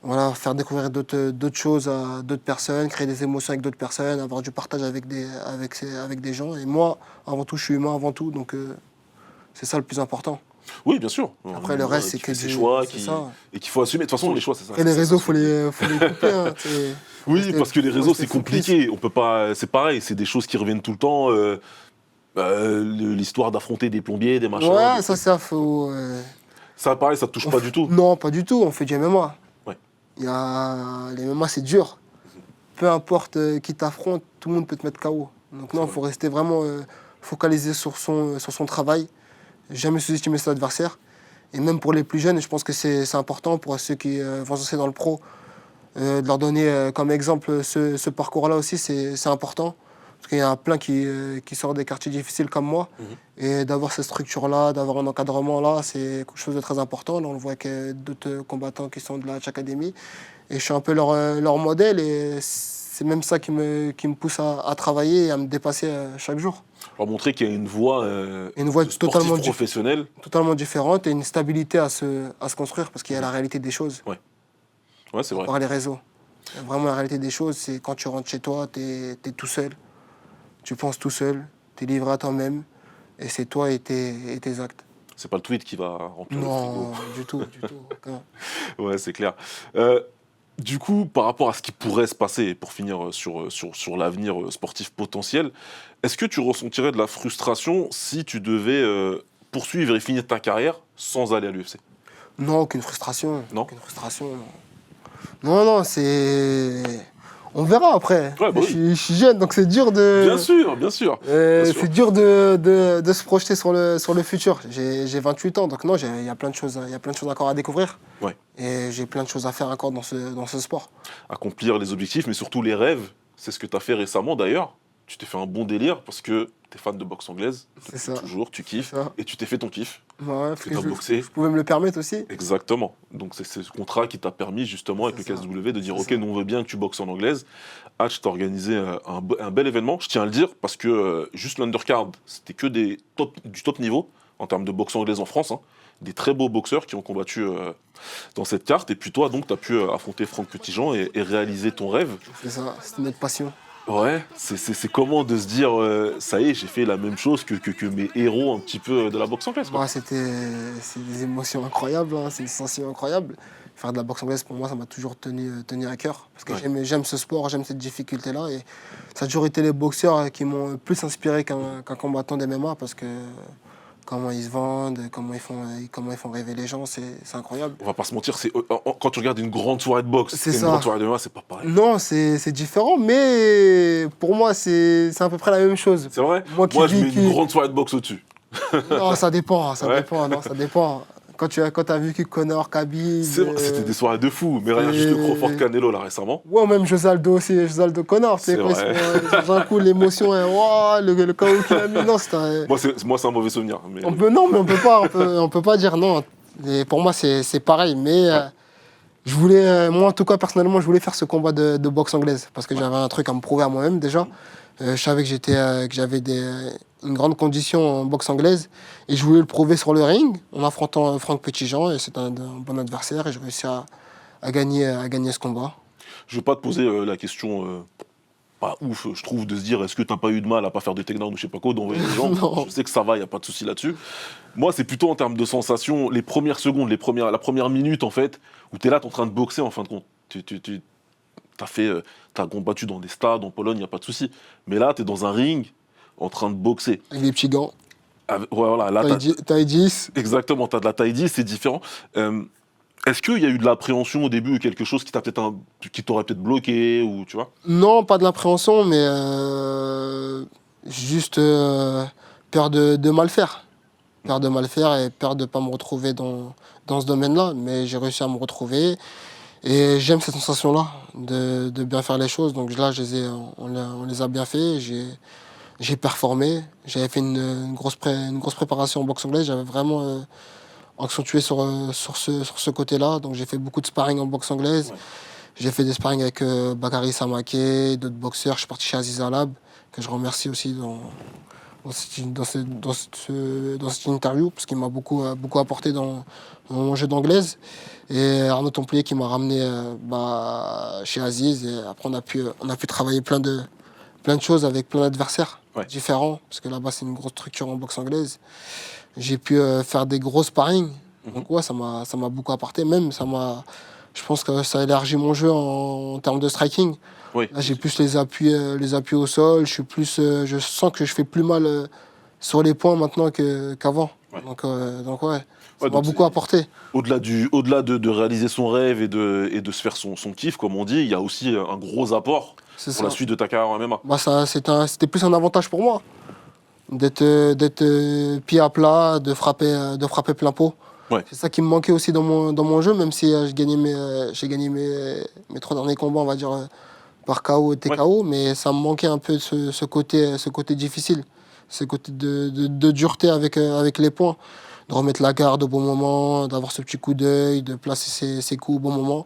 voilà, faire découvrir d'autres choses à d'autres personnes, créer des émotions avec d'autres personnes, avoir du partage avec des gens. Et moi, avant tout, je suis humain avant tout, donc c'est ça le plus important. Oui, bien sûr. Après, le reste, c'est Qui que fait ses choix, c'est ça. et qu'il faut assumer. De toute façon, les choix, c'est ça. Et les réseaux, faut les couper. Hein, Oui, parce que les réseaux, c'est focus. compliqué. On peut pas. C'est pareil, c'est des choses qui reviennent tout le temps. L'histoire d'affronter des plombiers, des machins. Ouais, ça, faut. Ça, pareil, ça te touche pas du tout. Non, pas du tout. On fait du MMA. Ouais. Les MMA, c'est dur. Peu importe qui t'affronte, tout le monde peut te mettre KO. Donc non, il faut rester vraiment focalisé sur son travail. Jamais sous-estimer son adversaire. Et même pour les plus jeunes, je pense que c'est important pour ceux qui vont se lancer dans le pro, de leur donner comme exemple ce parcours-là aussi, c'est important. Parce qu'il y en a plein qui sortent des quartiers difficiles comme moi. Et d'avoir cette structure-là, d'avoir un encadrement-là, c'est quelque chose de très important. Là, on le voit avec d'autres combattants qui sont de la Hatch Academy. Et je suis un peu leur modèle. Et c'est même ça qui me pousse à travailler et à me dépasser chaque jour. Leur montrer qu'il y a une voie, de sportif totalement professionnelle. Totalement différente et une stabilité à se construire parce qu'il y a la réalité des choses. Ouais, c'est vrai. Par les réseaux. Vraiment, la réalité des choses, c'est quand tu rentres chez toi, tu es tout seul. Tu penses tout seul, tu es livré à toi-même. Et c'est toi et tes actes. C'est pas le tweet qui va remplir le Non, frigo. du tout. Aucun. Ouais, c'est clair. Du coup, par rapport à ce qui pourrait se passer, pour finir sur l'avenir sportif potentiel, est-ce que tu ressentirais de la frustration si tu devais poursuivre et finir ta carrière sans aller à l'UFC? Non, aucune frustration. Non. Aucune frustration. Non, c'est... On verra après. Ouais, bah oui. Je suis jeune, donc c'est dur de... Bien sûr. Bien sûr. C'est dur de se projeter sur le futur. J'ai 28 ans, donc non, il y a plein de choses encore à découvrir. Ouais. Et j'ai plein de choses à faire encore dans ce sport. Accomplir les objectifs, mais surtout les rêves. C'est ce que tu as fait récemment d'ailleurs. Tu t'es fait un bon délire parce que tu es fan de boxe anglaise. C'est ça. Toujours, tu kiffes. C'est ça. Et tu t'es fait ton kiff. Ouais, parce Que que t'as boxé. je pouvais me le permettre aussi. Exactement. Donc c'est ce contrat qui t'a permis justement avec le C'est ça. KSW de dire C'est ok, ça. nous on veut bien que tu boxes en anglaise. Hatch t'a organisé un bel événement, je tiens à le dire, parce que juste l'undercard, c'était que du top niveau en termes de boxe anglaise en France. Hein. Des très beaux boxeurs qui ont combattu dans cette carte. Et puis toi, donc, tu as pu affronter Franck Petitjean et réaliser ton rêve. C'est ça, c'est notre passion. Ouais, c'est comment de se dire, ça y est, j'ai fait la même chose que mes héros un petit peu de la boxe anglaise. Quoi. Bah, c'est des émotions incroyables, hein, c'est une sensation incroyable. Faire de la boxe anglaise, pour moi, ça m'a toujours tenu à cœur. Parce que Ouais. j'aime ce sport, j'aime cette difficulté-là. Et ça a toujours été les boxeurs qui m'ont plus inspiré qu'un combattant d'MMA. Parce que comment ils se vendent, comment ils font rêver les gens, c'est incroyable. On va pas se mentir, quand tu regardes une grande soirée de boxe C'est et une ça. grande soirée de MMA, c'est pas pareil. Non, c'est différent, mais pour moi, c'est à peu près la même chose. C'est vrai. Moi Moi, qui je vis- mets qui- une grande soirée de boxe au-dessus. Non, ça dépend, Ouais. non, ça dépend. Quand t'as vu que Connor, Khabib... C'est vrai, c'était des soirées de fou. Mais regarde et- juste Crawford Canelo là récemment. Ouais, même Josaldo aussi, Josaldo Connor, tu sais, C'est quand vrai. d'un coup, l'émotion, hein, ouah, le KO qu'il a mis, non, c'était... Moi, c'est un mauvais souvenir. Mais... Non, mais on peut pas dire non. Et pour moi, c'est pareil, mais moi, en tout cas, personnellement, je voulais faire ce combat de boxe anglaise, parce que j'avais un truc à me prouver à moi-même, déjà. Je savais que j'avais une grande condition en boxe anglaise, et je voulais le prouver sur le ring, en affrontant Franck Petitjean, et c'est un bon adversaire, et j'ai réussi à gagner ce combat. Je vais pas te poser la question pas ouf, je trouve, de se dire est-ce que t'as pas eu de mal à pas faire de takedown ou je sais pas quoi, d'envoyer les gens. Non. Je sais que ça va, y a pas de souci là-dessus. Moi, c'est plutôt en termes de sensation, les premières secondes, la première minute en fait, où t'es là, t'es en train de boxer en fin de compte. T'as combattu dans des stades, en Pologne, y a pas de souci. Mais là, t'es dans un ring, en train de boxer. Avec des petits gants, Ouais, voilà, là, taille 10. exactement, t'as de la taille 10, c'est différent. Est-ce qu'il y a eu de l'appréhension au début, quelque chose qui qui t'aurait peut-être bloqué, ou tu vois? Non, pas de l'appréhension, mais juste peur de mal faire. Peur de mal faire et peur de ne pas me retrouver dans ce domaine-là. Mais j'ai réussi à me retrouver. Et j'aime cette sensation-là de bien faire les choses. Donc là, on les a bien fait. J'ai performé. J'avais fait une grosse préparation en boxe anglaise. J'avais vraiment accentué sur ce côté-là. Donc j'ai fait beaucoup de sparring en boxe anglaise. Ouais. J'ai fait des sparring avec Bakary Samaké, d'autres boxeurs. Je suis parti chez Aziz Alab, que je remercie aussi dans cette interview, parce qu'il m'a beaucoup apporté dans mon jeu d'anglaise. Et Arnaud Templier qui m'a ramené chez Aziz. Et après, on a pu travailler plein de choses avec plein d'adversaires différents, parce que là-bas, c'est une grosse structure en boxe anglaise. J'ai pu faire des gros sparring. Donc ouais, ça m'a beaucoup apporté. Même, je pense que ça élargit mon jeu en termes de striking. Oui. Là, j'ai plus les appuis au sol. Je sens que je fais plus mal sur les points maintenant qu'avant. Ouais. Donc ouais, ça Ouais, m'a donc beaucoup apporté. Au-delà de réaliser son rêve et de se faire son kiff, comme on dit, il y a aussi un gros apport C'est pour ça. la suite de ta carrière en MMA. C'était plus un avantage pour moi d'être pied à plat, de frapper plein pot. Ouais. C'est ça qui me manquait aussi dans mon jeu, même si j'ai gagné mes 3 derniers combats, on va dire, par KO et TKO, mais ça me manquait un peu ce côté difficile, ce côté de dureté avec les points, de remettre la garde au bon moment, d'avoir ce petit coup d'œil, de placer ses coups au bon moment.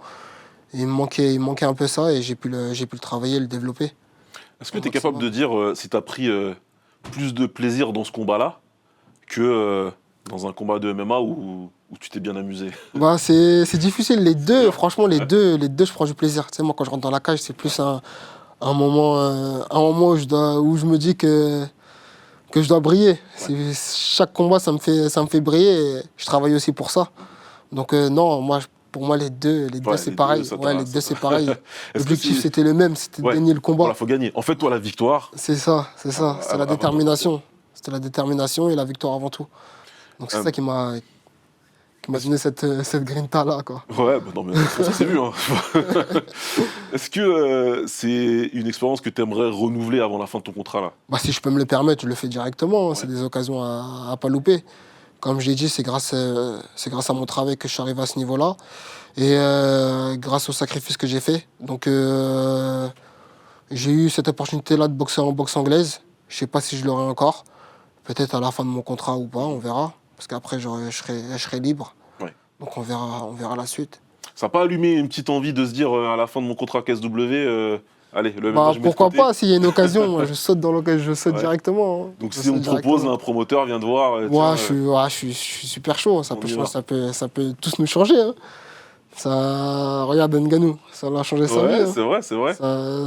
Et il me manquait un peu ça et j'ai pu le travailler, le développer. Est-ce que tu es capable de dire si tu as pris plus de plaisir dans ce combat-là que dans un combat de MMA où tu t'es bien amusé? C'est difficile, les deux, franchement, les deux, je prends du plaisir. Tu sais, moi, quand je rentre dans la cage, c'est plus un moment où je me dis que je dois briller. Chaque combat, ça me fait briller et je travaille aussi pour ça. Donc non, pour moi, les deux, c'est pareil. Les deux, c'est pareil. L'objectif, c'était le même, c'était de gagner le combat. Voilà, faut gagner. En fait, toi, la victoire... C'est ça. C'était la détermination. C'était la détermination et la victoire avant tout. Donc c'est ça qui m'a donné cette grinta-là, quoi. Ouais, non, mais ça s'est vu. Hein. Est-ce que c'est une expérience que tu aimerais renouveler avant la fin de ton contrat, là? Si je peux me le permettre, je le fais directement. Ouais. C'est des occasions à pas louper. Comme je l'ai dit, c'est grâce à mon travail que je suis arrivé à ce niveau-là. Et grâce au sacrifice que j'ai fait. Donc j'ai eu cette opportunité-là de boxer en boxe anglaise. Je ne sais pas si je l'aurai encore. Peut-être à la fin de mon contrat ou pas, on verra. Parce qu'après, je serai libre. Ouais. Donc on verra la suite. Ça n'a pas allumé une petite envie de se dire à la fin de mon contrat KSW, allez, le MMA, pourquoi pas, s'il y a une occasion, je saute dans l'occasion, je saute directement. Hein. Donc si on te propose, un promoteur vient te voir. Je suis super chaud. Ça peut tous nous changer. Hein. Regarde Ngannou, ça l'a changé sa vie. Ouais, c'est vrai.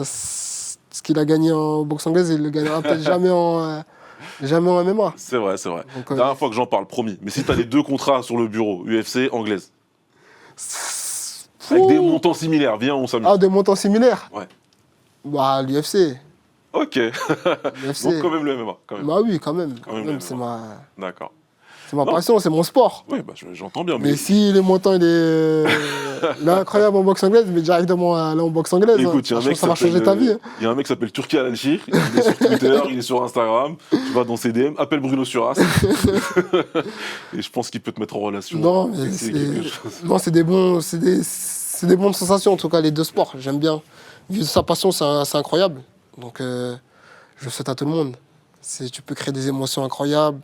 Ce qu'il a gagné en boxe anglaise, il le gagnera peut-être jamais en MMA. C'est vrai. Donc, dernière fois que j'en parle, promis. Mais si tu as les deux contrats sur le bureau, UFC, anglaise, avec des montants similaires, viens, on s'amuse. Ah, des montants similaires? Ouais. L'UFC. Ok. Donc quand même le MMA. Quand même. Oui, quand même. D'accord. C'est ma passion, c'est mon sport. Oui, j'entends bien. Mais si les montants, il est incroyable en boxe anglaise, mais directement aller en boxe anglaise. Écoute, ça va changer ta vie. Il y a un mec qui s'appelle Turki Alalchir, il est sur Twitter, il est sur Instagram, tu vas dans ses DM, appelle Bruno Suras. Et je pense qu'il peut te mettre en relation. Non, mais c'est des bons sensations, en tout cas, les deux sports. J'aime bien. Vivre sa passion, c'est incroyable. Donc, je souhaite à tout le monde. Tu peux créer des émotions incroyables.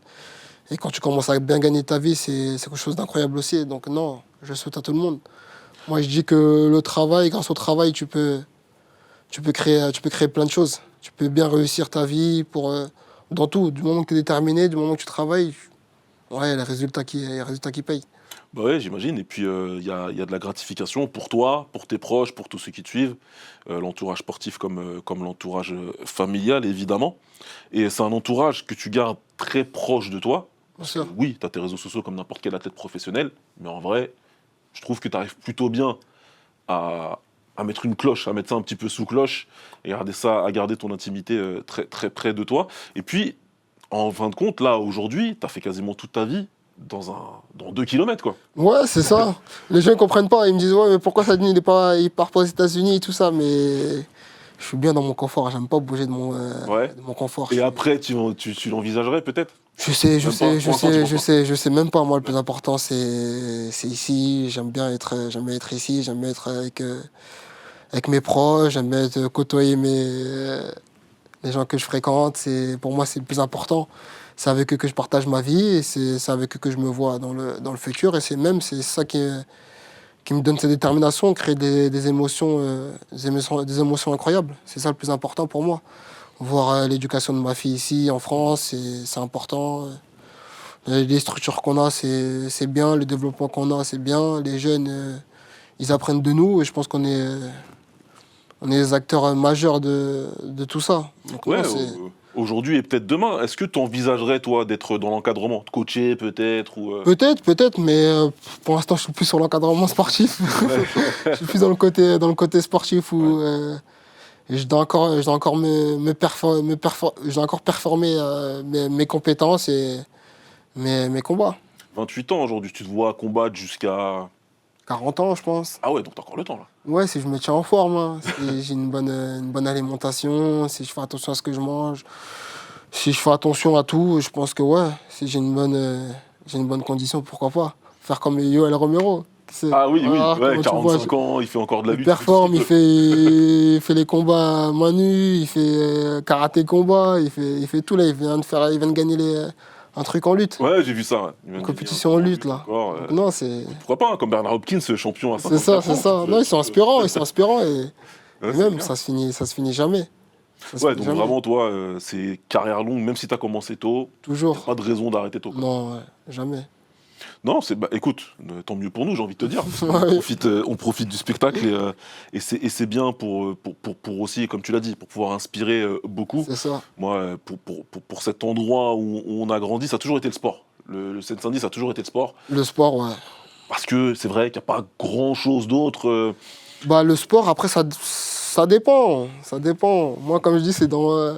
Et quand tu commences à bien gagner ta vie, c'est quelque chose d'incroyable aussi. Donc non, je souhaite à tout le monde. Moi, je dis que le travail, grâce au travail, tu peux créer plein de choses. Tu peux bien réussir ta vie dans tout. Du moment que tu es déterminé, du moment que tu travailles, il y a les résultats qui payent. Bah ouais, j'imagine. Et puis, il y a de la gratification pour toi, pour tes proches, pour tous ceux qui te suivent. L'entourage sportif comme l'entourage familial, évidemment. Et c'est un entourage que tu gardes très proche de toi. Oui, tu as tes réseaux sociaux comme n'importe quel athlète professionnel, mais en vrai, je trouve que tu arrives plutôt bien à mettre une cloche, à mettre ça un petit peu sous cloche et à garder ton intimité très, très près de toi. Et puis, en fin de compte, là, aujourd'hui, tu as fait quasiment toute ta vie dans 2 kilomètres, quoi. Ouais, c'est ça. Les gens ne comprennent pas. Ils me disent, ouais, mais pourquoi Sadine, il part pas aux États-Unis et tout ça, mais... Je suis bien dans mon confort, j'aime pas bouger de mon confort. Et après, tu l'envisagerais peut-être? Je sais même pas. Moi, le plus important, c'est ici. J'aime bien être ici, j'aime bien être avec mes proches, j'aime bien côtoyer les gens que je fréquente. Pour moi, c'est le plus important. C'est avec eux que je partage ma vie et c'est avec eux que je me vois dans le futur. Et c'est ça qui me donne cette détermination, créer des émotions incroyables. C'est ça le plus important pour moi. voir l'éducation de ma fille ici, en France, c'est important. Les structures qu'on a, c'est bien. Le développement qu'on a, c'est bien. Les jeunes, ils apprennent de nous et je pense on est les acteurs majeurs de tout ça. Donc, Ouais, non, aujourd'hui et peut-être demain, est-ce que tu envisagerais, toi, d'être dans l'encadrement, de coacher peut-être ou peut-être, mais pour l'instant, je suis plus sur l'encadrement sportif. Je suis plus dans le côté sportif où je dois encore je dois encore performer mes compétences et mes combats. 28 ans aujourd'hui, tu te vois combattre jusqu'à... 40 ans, je pense. Ah ouais, donc t'as encore le temps là. Ouais, si je me tiens en forme, hein, si j'ai une bonne alimentation, si je fais attention à ce que je mange, si je fais attention à tout, je pense que ouais, si j'ai une bonne condition, pourquoi pas. Faire comme Yoel Romero. Ah oui, oui, Ah, ouais, comment tu vois, 45 ans, il fait encore de la il lutte. performe, il fait les combats à main nue, il fait karaté combat, il fait tout là, il vient de gagner un truc en lutte, Ouais, j'ai vu ça. Ouais. Il vient une de compétition en gagner un lutte truc là. encore, Donc, non, c'est pourquoi pas, hein, comme Bernard Hopkins, champion à c'est ça, 54 c'est ans. ça. Non, ils sont inspirants et Ouais, c'est même bien. ça se finit jamais. Ça se Ouais, finit donc jamais. vraiment, toi, c'est carrière longue, même si t'as commencé tôt, Toujours. pas de raison d'arrêter tôt. Quoi. Non, ouais, jamais. Non, bah, écoute, tant mieux pour nous, j'ai envie de te dire. Parce qu'on Ouais. on profite du spectacle et c'est bien pour aussi, comme tu l'as dit, pour pouvoir inspirer beaucoup. C'est ça. Moi, pour cet endroit où on a grandi, ça a toujours été le sport. Le Seine-Saint-Denis, ça a toujours été le sport. Le sport, ouais. Parce que c'est vrai qu'il n'y a pas grand-chose d'autre. Bah, le sport, après, ça dépend. Ça dépend. Moi, comme je dis, c'est dans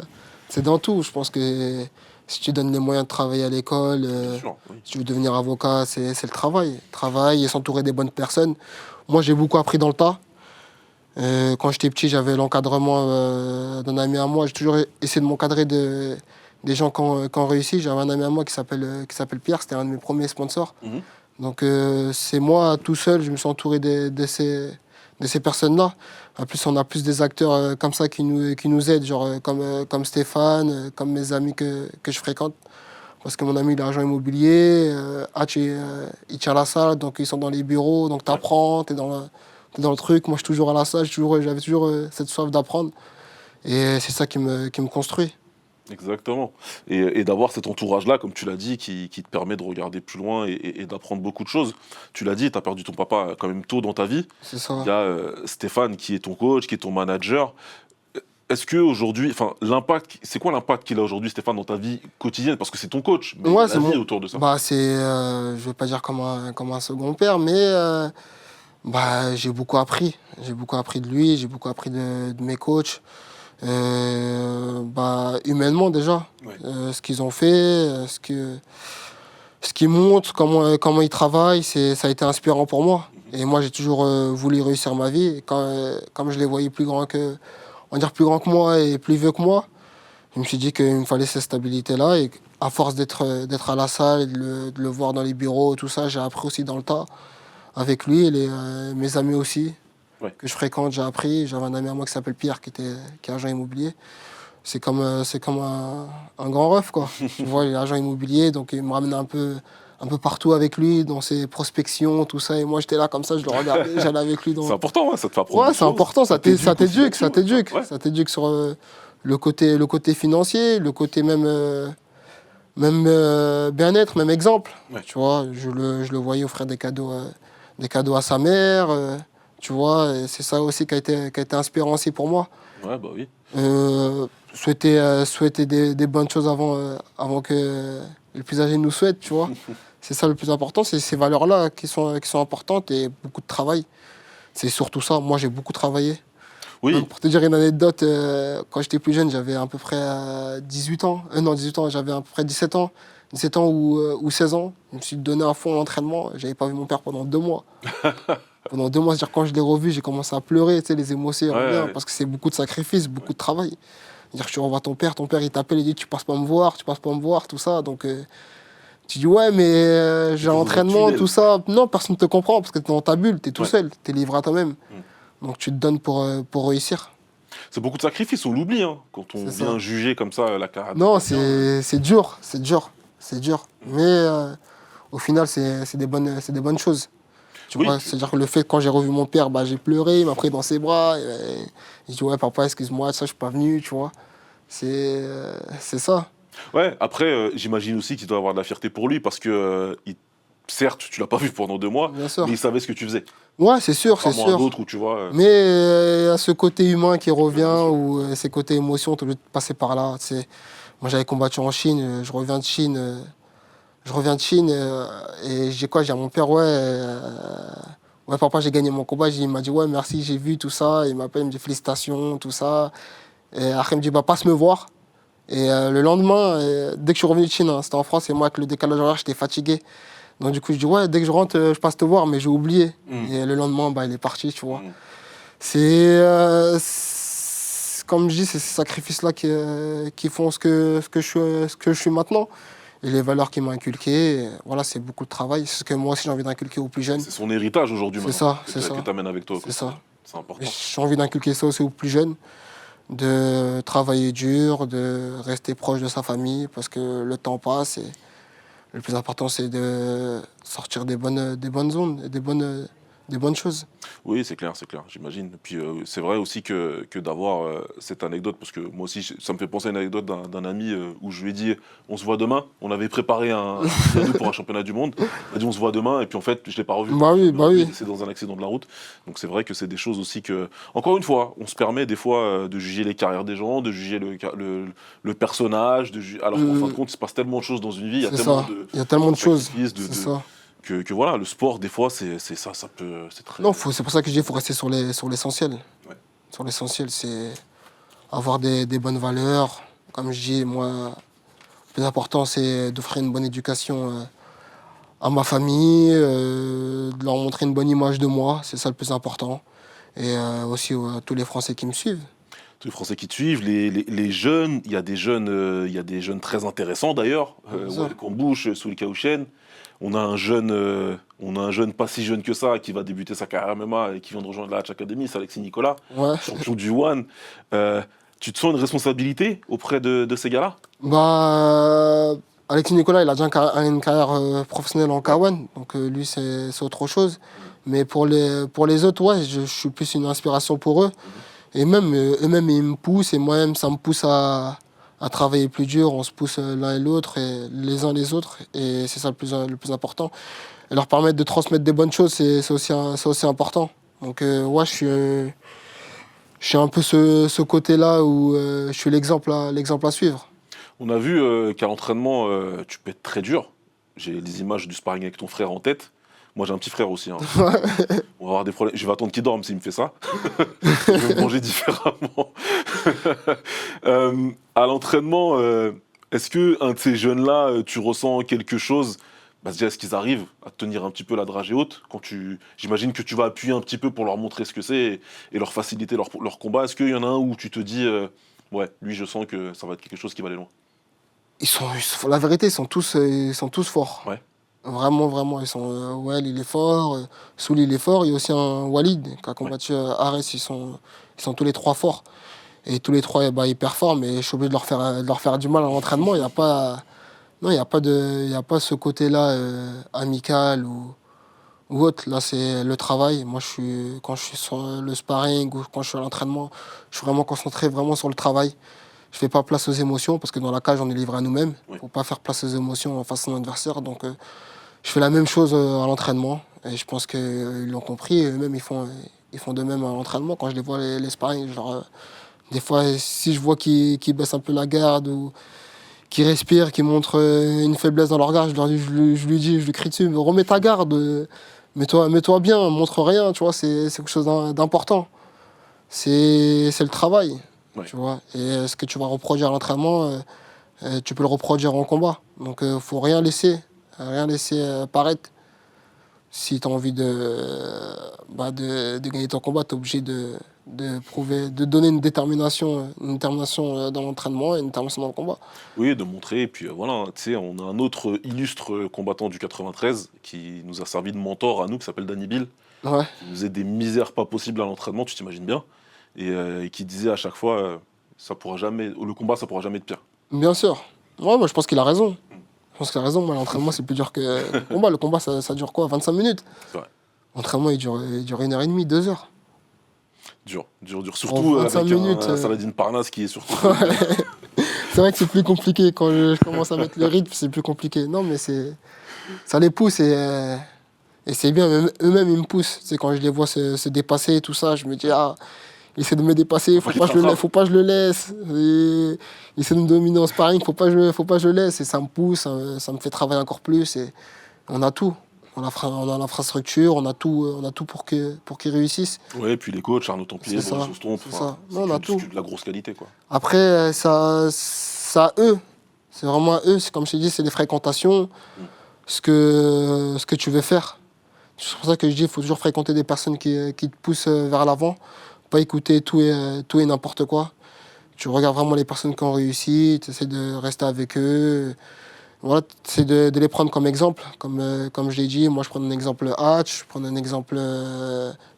tout. Je pense que si tu donnes les moyens de travailler à l'école, Bien sûr, oui. si tu veux devenir avocat, c'est le travail. Travail et s'entourer des bonnes personnes. Moi, j'ai beaucoup appris dans le tas. Quand j'étais petit, j'avais l'encadrement d'un ami à moi. J'ai toujours essayé de m'encadrer des gens qui ont réussi. J'avais un ami à moi qui s'appelle Pierre. C'était un de mes premiers sponsors. Mhm. Donc, c'est moi, tout seul, je me suis entouré de ces personnes-là. En plus, on a plus des acteurs comme ça qui nous aident, genre comme Stéphane, comme mes amis que je fréquente. Parce que mon ami, il est agent immobilier, Hatch, il tient la salle, donc ils sont dans les bureaux, donc tu apprends, tu es dans le truc. Moi, je suis toujours à la salle, j'avais toujours cette soif d'apprendre. Et c'est ça qui me construit. Exactement. Et d'avoir cet entourage-là, comme tu l'as dit, qui te permet de regarder plus loin et d'apprendre beaucoup de choses. Tu l'as dit, tu as perdu ton papa quand même tôt dans ta vie. C'est ça. Il y a Stéphane qui est ton coach, qui est ton manager. Est-ce qu'aujourd'hui, enfin, c'est quoi l'impact qu'il a aujourd'hui, Stéphane, dans ta vie quotidienne? Parce que c'est ton coach, mais Ouais, la c'est vie mon- autour de ça. Bah, je vais pas dire comme un second père, mais bah, j'ai beaucoup appris. J'ai beaucoup appris de lui, j'ai beaucoup appris de mes coachs. Bah, humainement déjà, Ouais. ce qu'ils ont fait, ce qu'ils montrent, comment ils travaillent, ça a été inspirant pour moi. Et moi, j'ai toujours voulu réussir ma vie. Et comme je les voyais plus grands plus grands que moi et plus vieux que moi, je me suis dit qu'il me fallait cette stabilité-là. Et à force d'être à la salle et de le voir dans les bureaux, tout ça, j'ai appris aussi dans le tas avec lui et mes amis aussi Ouais. que je fréquente, j'ai appris. J'avais un ami à moi qui s'appelle Pierre, qui est agent immobilier. C'est comme un grand ref, quoi. Tu vois, il est agent immobilier, donc il me ramène un peu partout avec lui, dans ses prospections, tout ça. Et moi, j'étais là comme ça, je le regardais, j'allais avec lui dans... C'est important, hein, ça te fait apprendre Ouais, des c'est choses. important, ça t'éduque, aussi là-dessus, ouais. ça t'éduque sur le côté financier, le côté même bien-être, même exemple. Ouais. Tu vois, je le voyais offrir des cadeaux à sa mère, tu vois, et c'est ça aussi qui a été inspirant aussi pour moi. Ouais, bah oui. Souhaiter des bonnes choses avant que les plus âgés nous souhaitent, tu vois. C'est ça le plus important, c'est ces valeurs-là qui sont importantes et beaucoup de travail. C'est surtout ça. Moi, j'ai beaucoup travaillé. Oui, Même pour te dire une anecdote, quand j'étais plus jeune, j'avais à peu près 18 ans. Non, 18 ans, j'avais à peu près 17 ans. 17 ans ou 16 ans. Je me suis donné à fond à l'entraînement. J'avais pas vu mon père pendant 2 mois. Pendant 2 mois, c'est-à-dire quand je l'ai revu, j'ai commencé à pleurer, tu sais, les émotions Ouais, reviennent, ouais. parce que c'est beaucoup de sacrifices, beaucoup de travail. C'est-à-dire que tu revois ton père il t'appelle, il dit tu passes pas me voir, tout ça. Donc tu dis ouais, mais j'ai dans un l'entraînement, tunnel. tout ça. Non, personne ne te comprend parce que tu es dans ta bulle, tu es tout Ouais. seul, tu es livré à toi-même. Donc tu te donnes pour réussir. c'est beaucoup de sacrifices, on l'oublie, hein, quand on C'est ça. vient juger comme ça la carrière. Non, c'est dur. Mais au final, c'est des bonnes choses. Tu Oui, vois, c'est-à-dire que le fait, quand j'ai revu mon père, bah, j'ai pleuré, il m'a pris dans ses bras. Et, il dit, ouais, papa, excuse-moi, ça, je suis pas venu, tu vois. C'est ça. Ouais, après, j'imagine aussi qu'il doit avoir de la fierté pour lui parce que, certes, tu l'as pas vu pendant 2 mois, Bien sûr. mais il savait ce que tu faisais. Ouais, c'est sûr, c'est Contrairement à sûr. d'autres où tu vois. Mais il y a ce côté humain qui revient, ou ces côtés émotions, tu es obligé de passer par là. Tu sais. Moi, j'avais combattu en Chine, je reviens de Chine. Et j'ai quoi? J'ai à mon père, ouais. Ouais, papa, j'ai gagné mon combat. Il m'a dit, ouais, merci, j'ai vu tout ça. Il m'appelle, il me dit félicitations, tout ça. Et après, il me dit, bah, passe me voir. Et le lendemain, dès que je suis revenu de Chine, hein, c'était en France, et moi, avec le décalage horaire, j'étais fatigué. Donc, du coup, je dis, ouais, dès que je rentre, je passe te voir, mais j'ai oublié. Et le lendemain, bah, il est parti, tu vois. Comme je dis, c'est ces sacrifices-là qui font ce que je suis maintenant. Et les valeurs qu'il m'a inculquées, voilà, c'est beaucoup de travail. C'est ce que moi aussi j'ai envie d'inculquer aux plus jeunes. C'est son héritage aujourd'hui C'est maintenant. ça, c'est ça. Que tu amènes avec toi. C'est ça. C'est important. J'ai envie d'inculquer ça aussi aux plus jeunes, de travailler dur, de rester proche de sa famille, parce que le temps passe et le plus important c'est de sortir des bonnes zones, des bonnes choses. Oui, c'est clair, j'imagine. Et puis c'est vrai aussi que d'avoir cette anecdote, parce que moi aussi, ça me fait penser à une anecdote d'un ami où je lui ai dit, on se voit demain. On avait préparé un interview pour un championnat du monde. Il a dit, on se voit demain, et puis en fait, je ne l'ai pas revu. Bah oui. C'est dans un accident de la route. Donc c'est vrai que c'est des choses aussi que, encore une fois, on se permet des fois de juger les carrières des gens, de juger le personnage, alors qu'en fin de compte, il se passe tellement de choses dans une vie. Il y a tellement de choses. C'est ça. Que voilà, le sport, des fois, c'est très... Non, c'est pour ça que je dis qu'il faut rester sur l'essentiel. Ouais. Sur l'essentiel, c'est avoir des bonnes valeurs. Comme je dis, moi, le plus important, c'est d'offrir une bonne éducation à ma famille, de leur montrer une bonne image de moi, c'est ça le plus important. Et aussi à tous les Français qui me suivent. Tous les Français qui te suivent, les jeunes, il y a des jeunes très intéressants d'ailleurs. Kambouche, Souli Kaouchen. On a un jeune pas si jeune que ça qui va débuter sa carrière MMA et qui vient de rejoindre la Hatch Academy, c'est Alexis Nicolas, champion du One. Tu te sens une responsabilité auprès de ces gars-là? Bah, Alexis Nicolas, il a déjà une carrière professionnelle en K1, donc lui c'est autre chose. Mais pour les autres, ouais, je suis plus une inspiration pour eux. Et même eux-mêmes, ils me poussent, et moi-même, ça me pousse à travailler plus dur. On se pousse l'un et l'autre, et les uns les autres, et c'est ça le plus important. Et leur permettre de transmettre des bonnes choses, c'est aussi important. Donc, ouais, je suis un peu ce côté-là où je suis l'exemple à suivre. On a vu qu'à l'entraînement, tu peux être très dur. J'ai des images du sparring avec ton frère en tête. Moi, j'ai un petit frère aussi. Hein. On va avoir des problèmes. Je vais attendre qu'il dorme s'il me fait ça. Je vais me manger différemment. À l'entraînement, est-ce qu'un de ces jeunes-là, tu ressens quelque chose? Déjà, est-ce qu'ils arrivent à tenir un petit peu la dragée haute J'imagine que tu vas appuyer un petit peu pour leur montrer ce que c'est et leur faciliter leur combat. Est-ce qu'il y en a un où tu te dis, ouais, lui, je sens que ça va être quelque chose qui va aller loin? La vérité, ils sont tous forts. Ouais. Vraiment, vraiment. Well, il est fort. Souli, il est fort. Il y a aussi un Walid qui a combattu Arès. Ils sont tous les trois forts. Et tous les trois, ils performent. Et je suis obligé de leur faire du mal à l'entraînement. Il n'y a pas ce côté-là amical ou autre. Là, c'est le travail. Moi, quand je suis sur le sparring ou quand je suis à l'entraînement, je suis vraiment concentré vraiment sur le travail. Je ne fais pas place aux émotions parce que dans la cage, on est livré à nous-mêmes. Il ne faut pas faire place aux émotions face à son adversaire. Donc, je fais la même chose à l'entraînement. Et je pense qu'ils l'ont compris. Et eux-mêmes, ils font de même à l'entraînement. Quand je les vois, les sparring, des fois, si je vois qu'ils baissent un peu la garde ou qu'ils respirent, qu'ils montrent une faiblesse dans leur regard, je lui crie dessus, remets ta garde, mets-toi bien, montre rien. Tu vois, c'est quelque chose d'important. C'est le travail. Ouais. Tu vois, et ce que tu vas reproduire à l'entraînement, tu peux le reproduire en combat. Donc il ne faut rien laisser paraître. Si tu as envie de gagner ton combat, tu es obligé de donner une détermination dans l'entraînement et une détermination dans le combat. Oui, de montrer. Et puis voilà, tu sais, on a un autre illustre combattant du 93 qui nous a servi de mentor à nous, qui s'appelle Danny Bill. Ouais. Qui nous faisait des misères pas possibles à l'entraînement, tu t'imagines bien. Et qui disait à chaque fois, le combat, ça pourra jamais être pire. Bien sûr. Ouais, moi, je pense qu'il a raison. Moi, l'entraînement, c'est plus dur que le combat. Le combat, ça dure quoi? 25 minutes? C'est vrai. L'entraînement, il dure 1h30, 2 heures. Dur. Surtout avec minutes, un Saladin Parnasse qui est surtout... C'est vrai que c'est plus compliqué. Quand je commence à mettre le rythme, c'est plus compliqué. Non, mais ça les pousse et c'est bien. Eux-mêmes, ils me poussent. C'est quand je les vois se dépasser et tout ça, je me dis, ah, il essaie de me dépasser, faut pas que je le laisse. Et il essaie de me dominer en sparring, faut pas que je le laisse. Et ça me pousse, ça me fait travailler encore plus. Et on a tout. On a l'infrastructure, on a tout pour qu'ils réussissent. Ouais, et puis les coachs, Arnaud Templier, C'est ça, Boris Ostrom, c'est ça. Non, on a tout. c'est de la grosse qualité, quoi. Après, ça eux. C'est vraiment à eux. C'est comme je t'ai dit, c'est des fréquentations. Ce que tu veux faire. C'est pour ça que je dis qu'il faut toujours fréquenter des personnes qui te poussent vers l'avant. Pas écouter tout et n'importe quoi. Tu regardes vraiment les personnes qui ont réussi, tu essaies de rester avec eux. Voilà, tu essaies de les prendre comme exemple. Comme je l'ai dit, moi je prends un exemple Hatch, je prends un exemple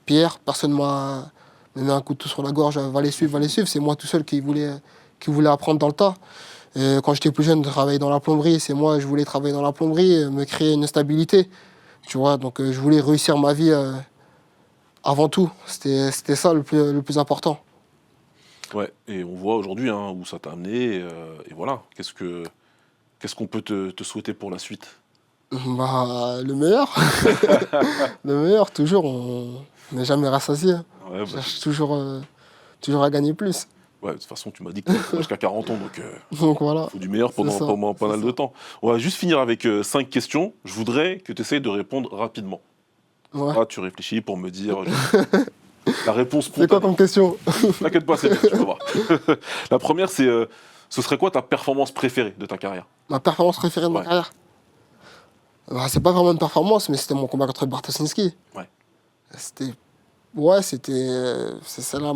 Pierre. Personne m'a mis un coup de tout sur la gorge, va les suivre. C'est moi tout seul qui voulais apprendre dans le tas. Quand j'étais plus jeune, de travailler dans la plomberie, c'est moi, je voulais travailler dans la plomberie, me créer une stabilité. Tu vois, donc je voulais réussir ma vie avant tout. C'était ça le plus important. Ouais, et on voit aujourd'hui hein, où ça t'a amené, et voilà. Qu'est-ce qu'on peut te souhaiter pour la suite? Bah, le meilleur. Le meilleur, toujours. On n'est jamais rassasié. Ouais, On cherche toujours à gagner plus. ouais, de toute façon, tu m'as dit que tu jusqu'à 40 ans, donc Donc voilà. faut du meilleur pendant pas mal de temps. On va juste finir avec 5 questions. Je voudrais que tu essayes de répondre rapidement. Ouais. Là, tu réfléchis pour me dire la réponse C'est quoi spontanée. comme question? T'inquiète pas, c'est bien, tu vas voir. La première, c'est ce serait quoi ta performance préférée de ta carrière? Ma performance préférée de ma Ouais. carrière? Bah, c'est pas vraiment une performance, mais c'était mon combat contre Bartoszynski. Ouais. C'est celle-là,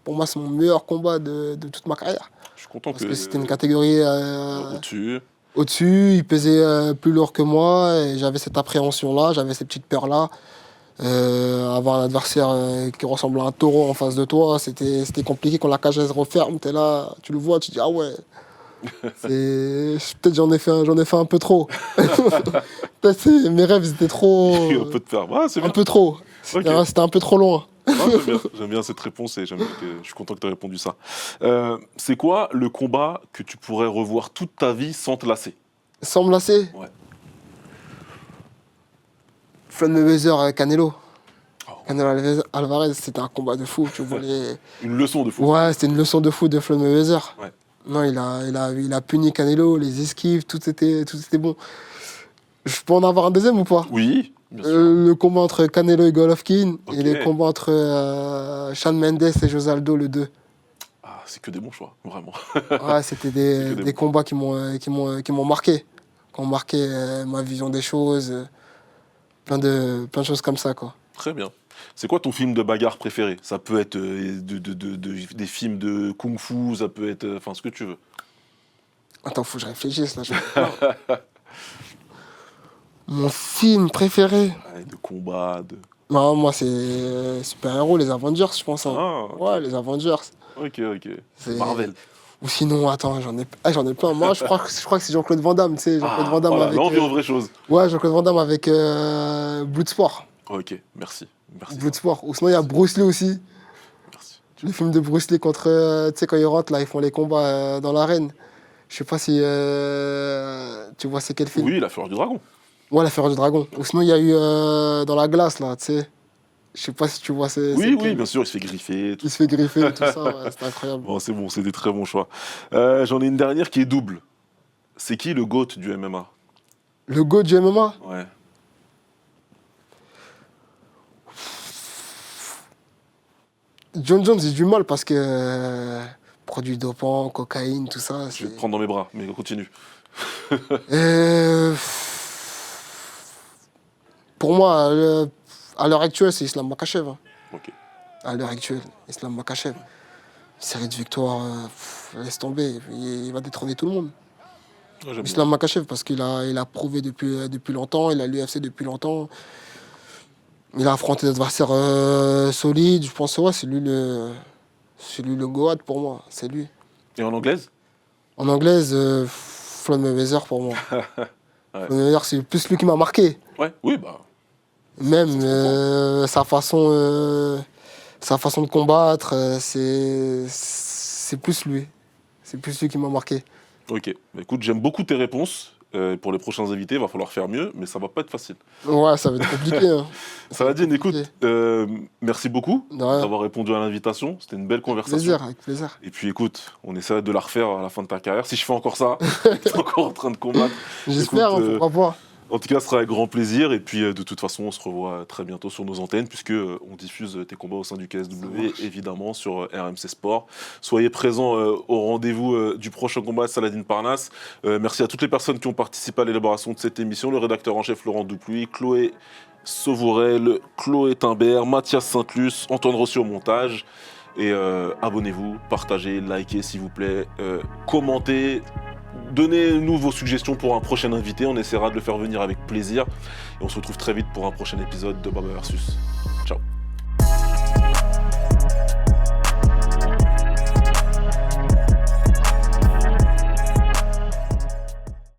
pour moi, c'est mon meilleur combat de toute ma carrière. Je suis content Parce que c'était une catégorie au-dessus. au-dessus, il pesait plus lourd que moi, et j'avais cette appréhension-là, j'avais ces petites peurs-là. Avoir un adversaire qui ressemble à un taureau en face de toi, c'était compliqué. Quand la cage elle se referme, t'es là, tu le vois, tu dis ah ouais. Peut-être j'en ai fait un peu trop. Peut-être mes rêves étaient trop. On peut te faire. Ouais, c'est Un bien. peu trop. Ok. C'était un peu trop loin. Ah, j'aime bien cette réponse et je suis content que tu aies répondu ça. C'est quoi le combat que tu pourrais revoir toute ta vie sans te lasser? Sans me lasser. Ouais. Floyd Mayweather, Canelo. Oh. Canelo Alvarez, c'était un combat de fou. Tu vois Une leçon de fou. Ouais, c'était une leçon de fou de Floyd Mayweather. Ouais. Non, il a puni Canelo, les esquives, tout était bon. Je peux en avoir un deuxième ou pas? Oui, bien sûr. Le combat entre Canelo et Golovkin Ok. et le combat entre Shawn Mendes et José Aldo, le 2. Ah, c'est que des bons choix, vraiment. Ouais, c'était que des des combats qui m'ont marqué, qui ont marqué ma vision des choses, plein de choses comme ça, quoi. Très bien. C'est quoi ton film de bagarre préféré? Ça peut être des films de kung-fu, ça peut être enfin ce que tu veux. Attends, faut que je réfléchisse là. Mon film préféré? Ouais, de combat, de. Non, moi c'est super-héros, les Avengers, je pense. Hein. Ah, ok. Ouais, les Avengers. Ok. C'est- Marvel. Ou sinon, attends, j'en ai plein. Moi, je crois que c'est Jean-Claude Van Damme, tu sais, Jean-Claude Van Damme voilà, avec. là on vient aux vraies choses. Ouais, Jean-Claude Van Damme avec Bloodsport. Ok, merci. Bloodsport. Ou sinon, il y a Bruce Lee aussi. Merci. Le film de Bruce Lee contre. Tu sais, quand ils rentrent, là, ils font les combats dans l'arène. Je sais pas si. Tu vois, c'est quel film? Oui, La Fureur du Dragon. Ouais, La Fureur du Dragon. Ou sinon, il y a eu dans la glace, là, tu sais. Je sais pas si tu vois. Oui, bien sûr, il se fait griffer. Tout. Il se fait griffer et tout ça, ouais, c'est incroyable. Bon, c'est bon, c'est des très bons choix. J'en ai une dernière qui est double. C'est qui le GOAT du MMA? Le GOAT du MMA? Ouais. John Jones, j'ai du mal parce que produits dopants, cocaïne, tout ça. Je vais te prendre dans mes bras, mais continue. Euh, Pour moi, à l'heure actuelle, c'est Islam Makhachev. Hein. Ok. À l'heure actuelle, Islam Makhachev. Série de victoires, laisse tomber. Il va détrôner tout le monde. Ouais, j'aime bien. Islam Makhachev, parce qu'il a prouvé depuis longtemps, il a l'UFC depuis longtemps. Il a affronté des adversaires solides. Je pense que ouais, c'est lui le Goat pour moi. C'est lui. Et en anglaise? En anglaise, Floyd Mayweather pour moi. Ouais. Floyd Mayweather, c'est plus lui qui m'a marqué. Ouais, oui, bah. Même sa façon de combattre, c'est plus lui. C'est plus celui qui m'a marqué. Ok, bah, écoute, j'aime beaucoup tes réponses. Pour les prochains invités, il va falloir faire mieux, mais ça va pas être facile. Ouais, ça va être compliqué. Hein. Saladin, écoute, merci beaucoup Ouais. d'avoir répondu à l'invitation. C'était une belle conversation. Avec plaisir. Et puis écoute, on essaie de la refaire à la fin de ta carrière. Si je fais encore ça, tu es encore en train de combattre. J'espère, Écoute, hein, pourquoi pas. En tout cas, ce sera avec grand plaisir. Et puis, de toute façon, on se revoit très bientôt sur nos antennes, puisque on diffuse tes combats au sein du KSW, évidemment, sur RMC Sport. Soyez présents au rendez-vous du prochain combat, Saladin Parnasse. Merci à toutes les personnes qui ont participé à l'élaboration de cette émission. Le rédacteur en chef, Laurent Dupuis, Chloé Sauvourel, Chloé Timbert, Mathias Saint-Luce, Antoine Rossi au montage. Et abonnez-vous, partagez, likez, s'il vous plaît, commentez. Donnez-nous vos suggestions pour un prochain invité, on essaiera de le faire venir avec plaisir. Et on se retrouve très vite pour un prochain épisode de Baba Versus.